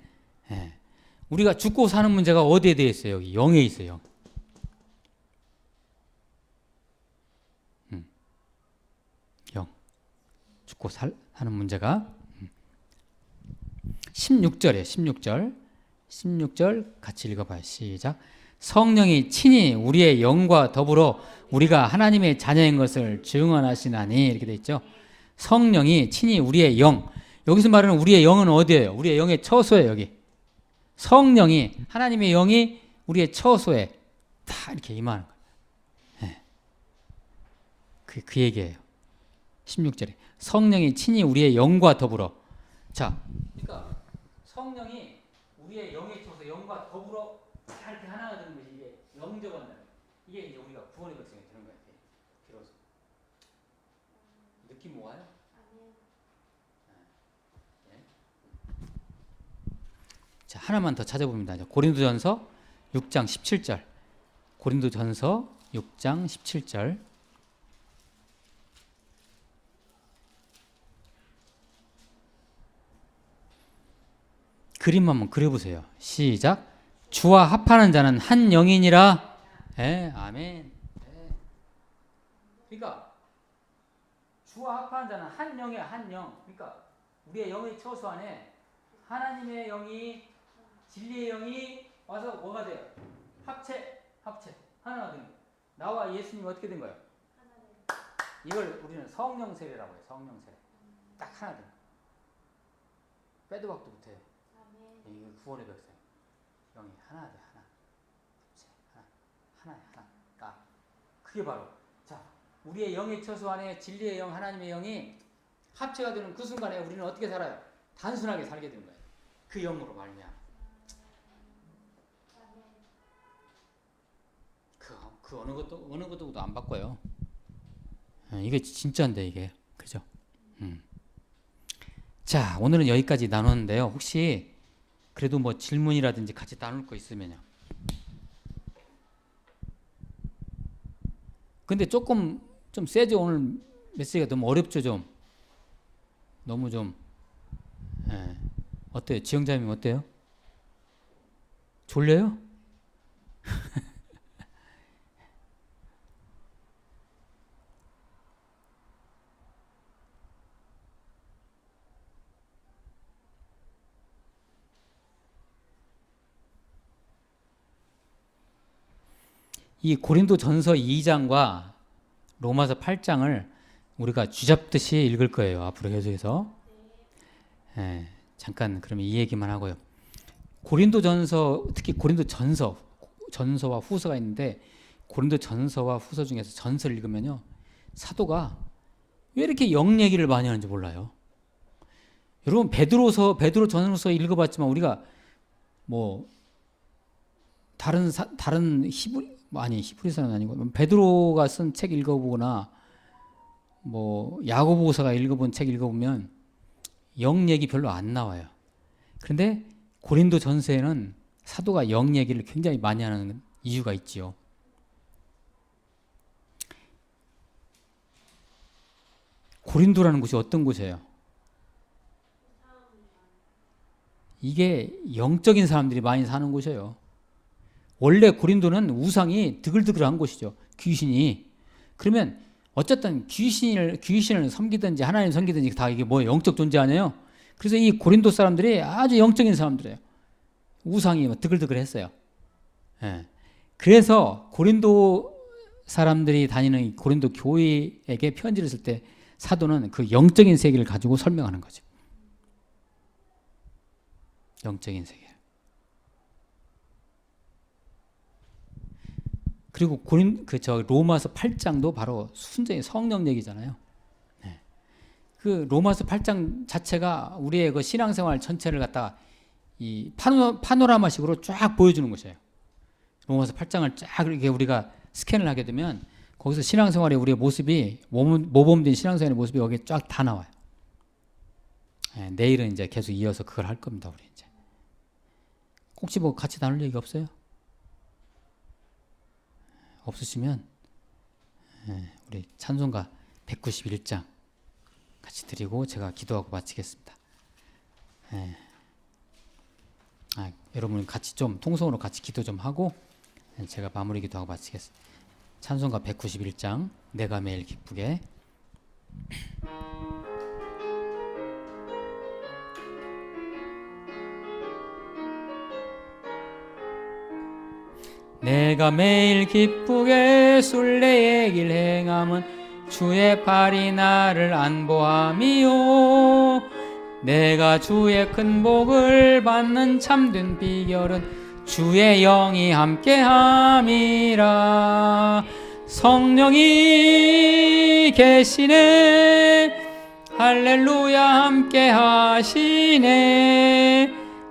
우리가 죽고 사는 문제가 어디에 대해 있어요? 여기 영에 있어요. 영. 죽고 사는 문제가 16절이에요. 16절. 16절 같이 읽어봐요. 시작. 성령이 친히 우리의 영과 더불어 우리가 하나님의 자녀인 것을 증언하시나니. 이렇게 돼 있죠. 성령이 친히 우리의 영. 여기서 말하는 우리의 영은 어디예요? 우리의 영의 처소예요. 여기. 성령이, 하나님의 영이 우리의 처소에 다 이렇게 임하는 거예요. 그 얘기예요. 16절에 성령이 친히 우리의 영과 더불어. 자, 그러니까 성령이 우리의 영의 처소, 영과 더불어 다 이렇게 하나가 되는 것이 이게 영접한다는 거예요. 이게 이제 우리가 구원의 백성이 되는 거예요. 비로소. 느낌 와요? 네. 자, 하나만 더 찾아봅니다. 고린도전서 6장 17절. 고린도전서 6장 17절. 그림 한번 그려보세요. 시작. 주와 합하는 자는 한 영이니라. 아멘. 그러니까 주와 합하는 자는 한 영이야, 한 영. 그러니까 우리의 영의 처소 안에 하나님의 영이, 진리의 영이 와서 뭐가 돼요? 합체. 하나가 된 거예요. 나와 예수님 어떻게 된 거예요? 이걸 우리는 성령 세례라고 해요. 성령 세례. 딱 하나 된 거예요. 빼도 박도 못해요. 이게 구원의 백성. 영이 하나 돼, 하나. 하나야, 하나. 그게 바로. 자, 우리의 영의 처소 안에 진리의 영, 하나님의 영이 합체가 되는 그 순간에 우리는 어떻게 살아요? 단순하게 살게 되는 거예요. 그 영으로 말미암아. 그 어느 것도 안 바꿔요. 이게 진짜인데 이게. 그죠? 자, 오늘은 여기까지 나눴는데요. 혹시 그래도 뭐 질문이라든지 같이 나눌 거 있으면요. 근데 조금 좀 세죠. 오늘 메시지가 너무 어렵죠. 좀 너무 좀. 어때요? 지영자님 어때요? 졸려요? 이 고린도전서 2장과 로마서 8장을 우리가 쥐잡듯이 읽을 거예요. 앞으로 계속해서. 잠깐 그러면 이 얘기만 하고요. 고린도전서, 특히 고린도전서와 후서가 있는데 고린도 전서와 후서 중에서 전서를 읽으면요, 사도가 왜 이렇게 영 얘기를 많이 하는지 몰라요. 여러분 베드로 전서 읽어봤지만 우리가 뭐 다른 히브리서는 아니고 베드로가 쓴 책 읽어보거나 뭐 야고보서가 읽어본 책 읽어보면 영 얘기 별로 안 나와요. 그런데 고린도 전서에는 사도가 영 얘기를 굉장히 많이 하는 이유가 있지요. 고린도라는 곳이 어떤 곳이에요? 이게 영적인 사람들이 많이 사는 곳이에요. 원래 고린도는 우상이 드글드글한 곳이죠. 귀신이. 그러면 어쨌든 귀신을 섬기든지 하나님 섬기든지 다 이게 뭐예요? 영적 존재 아니에요? 그래서 이 고린도 사람들이 아주 영적인 사람들이에요. 우상이 드글드글했어요. 예. 그래서 고린도 사람들이 다니는 고린도 교회에게 편지를 쓸 때 사도는 그 영적인 세계를 가지고 설명하는 거죠. 영적인 세계. 그리고 로마서 8장도 바로 순전히 성령 얘기잖아요. 네. 그 로마서 8장 자체가 우리의 그 신앙생활 전체를 갖다가 이 파노라마식으로 쫙 보여주는 것이에요. 로마서 8장을 쫙 이렇게 우리가 스캔을 하게 되면 거기서 신앙생활의 우리의 모습이 모범된 신앙생활의 모습이 여기 쫙 다 나와요. 네, 내일은 이제 계속 이어서 그걸 할 겁니다. 우리 이제 혹시 뭐 같이 나눌 얘기 없어요? 없으시면 우리 찬송가 191장 같이 드리고 제가 기도하고 마치겠습니다. 여러분 같이 좀 통성으로 같이 기도 좀 하고 제가 마무리 기도하고 마치겠습니다. 찬송가 191장 내가 매일 기쁘게. 내가 매일 기쁘게 순례의 길 행함은 주의 팔이 나를 안보함이요. 내가 주의 큰 복을 받는 참된 비결은 주의 영이 함께함이라. 성령이 계시네 할렐루야 함께하시네.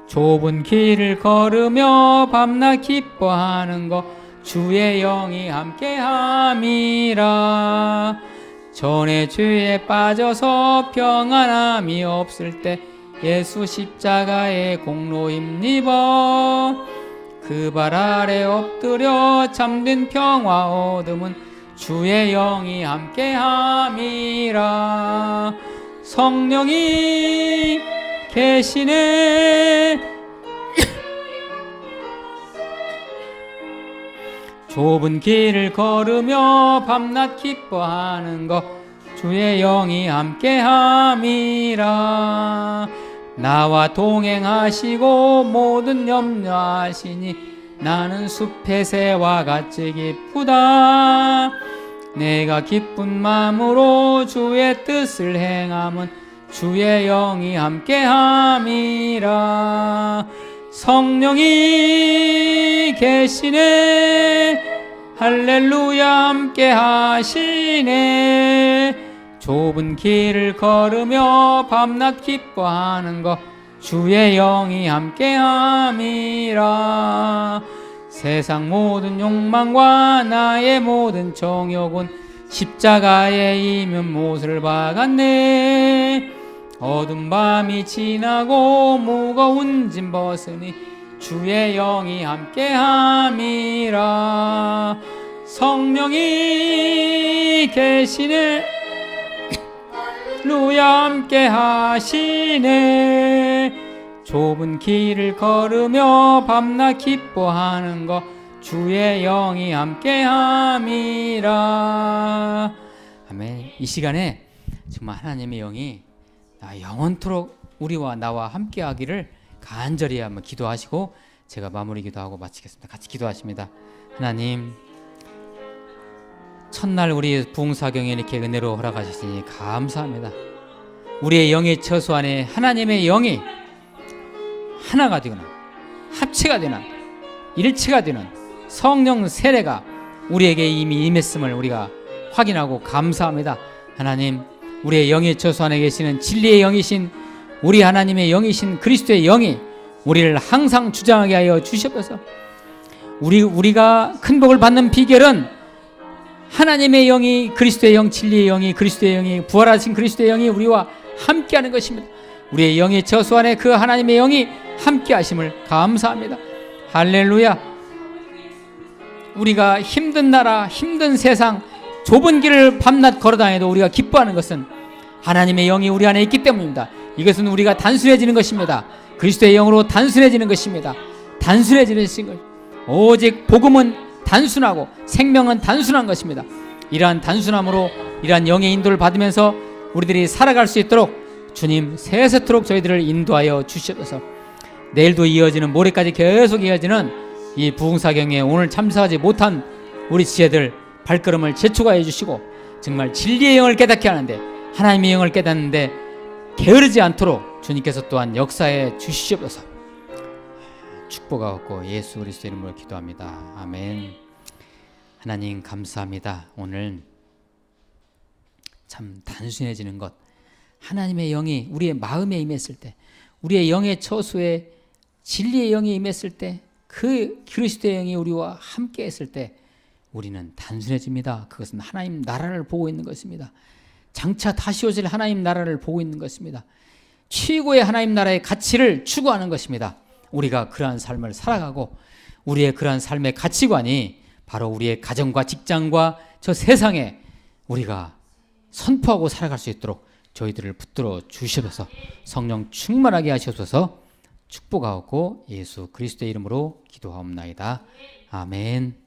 좁은 길을 걸으며 밤낮 기뻐하는 것 주의 영이 함께함이라. 전에 죄에 빠져서 평안함이 없을 때 예수 십자가의 공로 힘입어 그 발 아래 엎드려 참된 평화 얻음은 주의 영이 함께함이라. 성령이 계시네 좁은 길을 걸으며 밤낮 기뻐하는 것 주의 영이 함께함이라. 나와 동행하시고 모든 염려하시니 나는 숲의 새와 같이 기쁘다. 내가 기쁜 마음으로 주의 뜻을 행함은 주의 영이 함께함이라. 성령이 계시네 할렐루야 함께하시네. 좁은 길을 걸으며 밤낮 기뻐하는 것 주의 영이 함께함이라. 세상 모든 욕망과 나의 모든 정욕은 십자가에 이면 못을 박았네. 어두운 밤이 지나고 무거운 짐 벗으니 주의 영이 함께함이라. 성령이 계시네 할렐루야 함께하시네. 좁은 길을 걸으며 밤낮 기뻐하는 것 주의 영이 함께함이라. 아멘. 이 시간에 정말 하나님의 영이 영원토록 우리와 나와 함께하기를 간절히 한번 기도하시고 제가 마무리 기도하고 마치겠습니다. 같이 기도하십니다. 하나님, 첫날 우리 부흥사경에 이렇게 은혜로 허락하셨으니 감사합니다. 우리의 영의 처소 안에 하나님의 영이 하나가 되거나 합체가 되는 일체가 되는 성령 세례가 우리에게 이미 임했음을 우리가 확인하고 감사합니다. 하나님, 우리의 영의 처소 안에 계시는 진리의 영이신 우리 하나님의 영이신 그리스도의 영이 우리를 항상 주장하게 하여 주시옵소서. 우리가 큰 복을 받는 비결은 하나님의 영이, 그리스도의 영, 진리의 영이, 그리스도의 영이, 부활하신 그리스도의 영이 우리와 함께하는 것입니다. 우리의 영의 처소 안에 그 하나님의 영이 함께하심을 감사합니다. 할렐루야. 우리가 힘든 나라, 힘든 세상, 좁은 길을 밤낮 걸어다녀도 우리가 기뻐하는 것은 하나님의 영이 우리 안에 있기 때문입니다. 이것은 우리가 단순해지는 것입니다. 그리스도의 영으로 단순해지는 것입니다. 단순해지는 것. 오직 복음은 단순하고 생명은 단순한 것입니다. 이러한 단순함으로 이러한 영의 인도를 받으면서 우리들이 살아갈 수 있도록 주님 세세토록 저희들을 인도하여 주시옵소서. 내일도 이어지는, 모레까지 계속 이어지는 이 부흥사경에 오늘 참석하지 못한 우리 지혜들 발걸음을 재촉하여 주시고 정말 진리의 영을 깨닫게 하는데, 하나님의 영을 깨닫는데 게으르지 않도록 주님께서 또한 역사해 주시옵소서. 축복하고 예수 그리스도 이름으로 기도합니다. 아멘. 하나님 감사합니다. 오늘 참 단순해지는 것, 하나님의 영이 우리의 마음에 임했을 때, 우리의 영의 처소에 진리의 영이 임했을 때, 그 그리스도의 영이 우리와 함께 했을 때 우리는 단순해집니다. 그것은 하나님 나라를 보고 있는 것입니다. 장차 다시 오실 하나님 나라를 보고 있는 것입니다. 최고의 하나님 나라의 가치를 추구하는 것입니다. 우리가 그러한 삶을 살아가고 우리의 그러한 삶의 가치관이 바로 우리의 가정과 직장과 저 세상에 우리가 선포하고 살아갈 수 있도록 저희들을 붙들어 주시옵소서. 성령 충만하게 하시옵소서. 축복하고 예수 그리스도의 이름으로 기도하옵나이다. 아멘.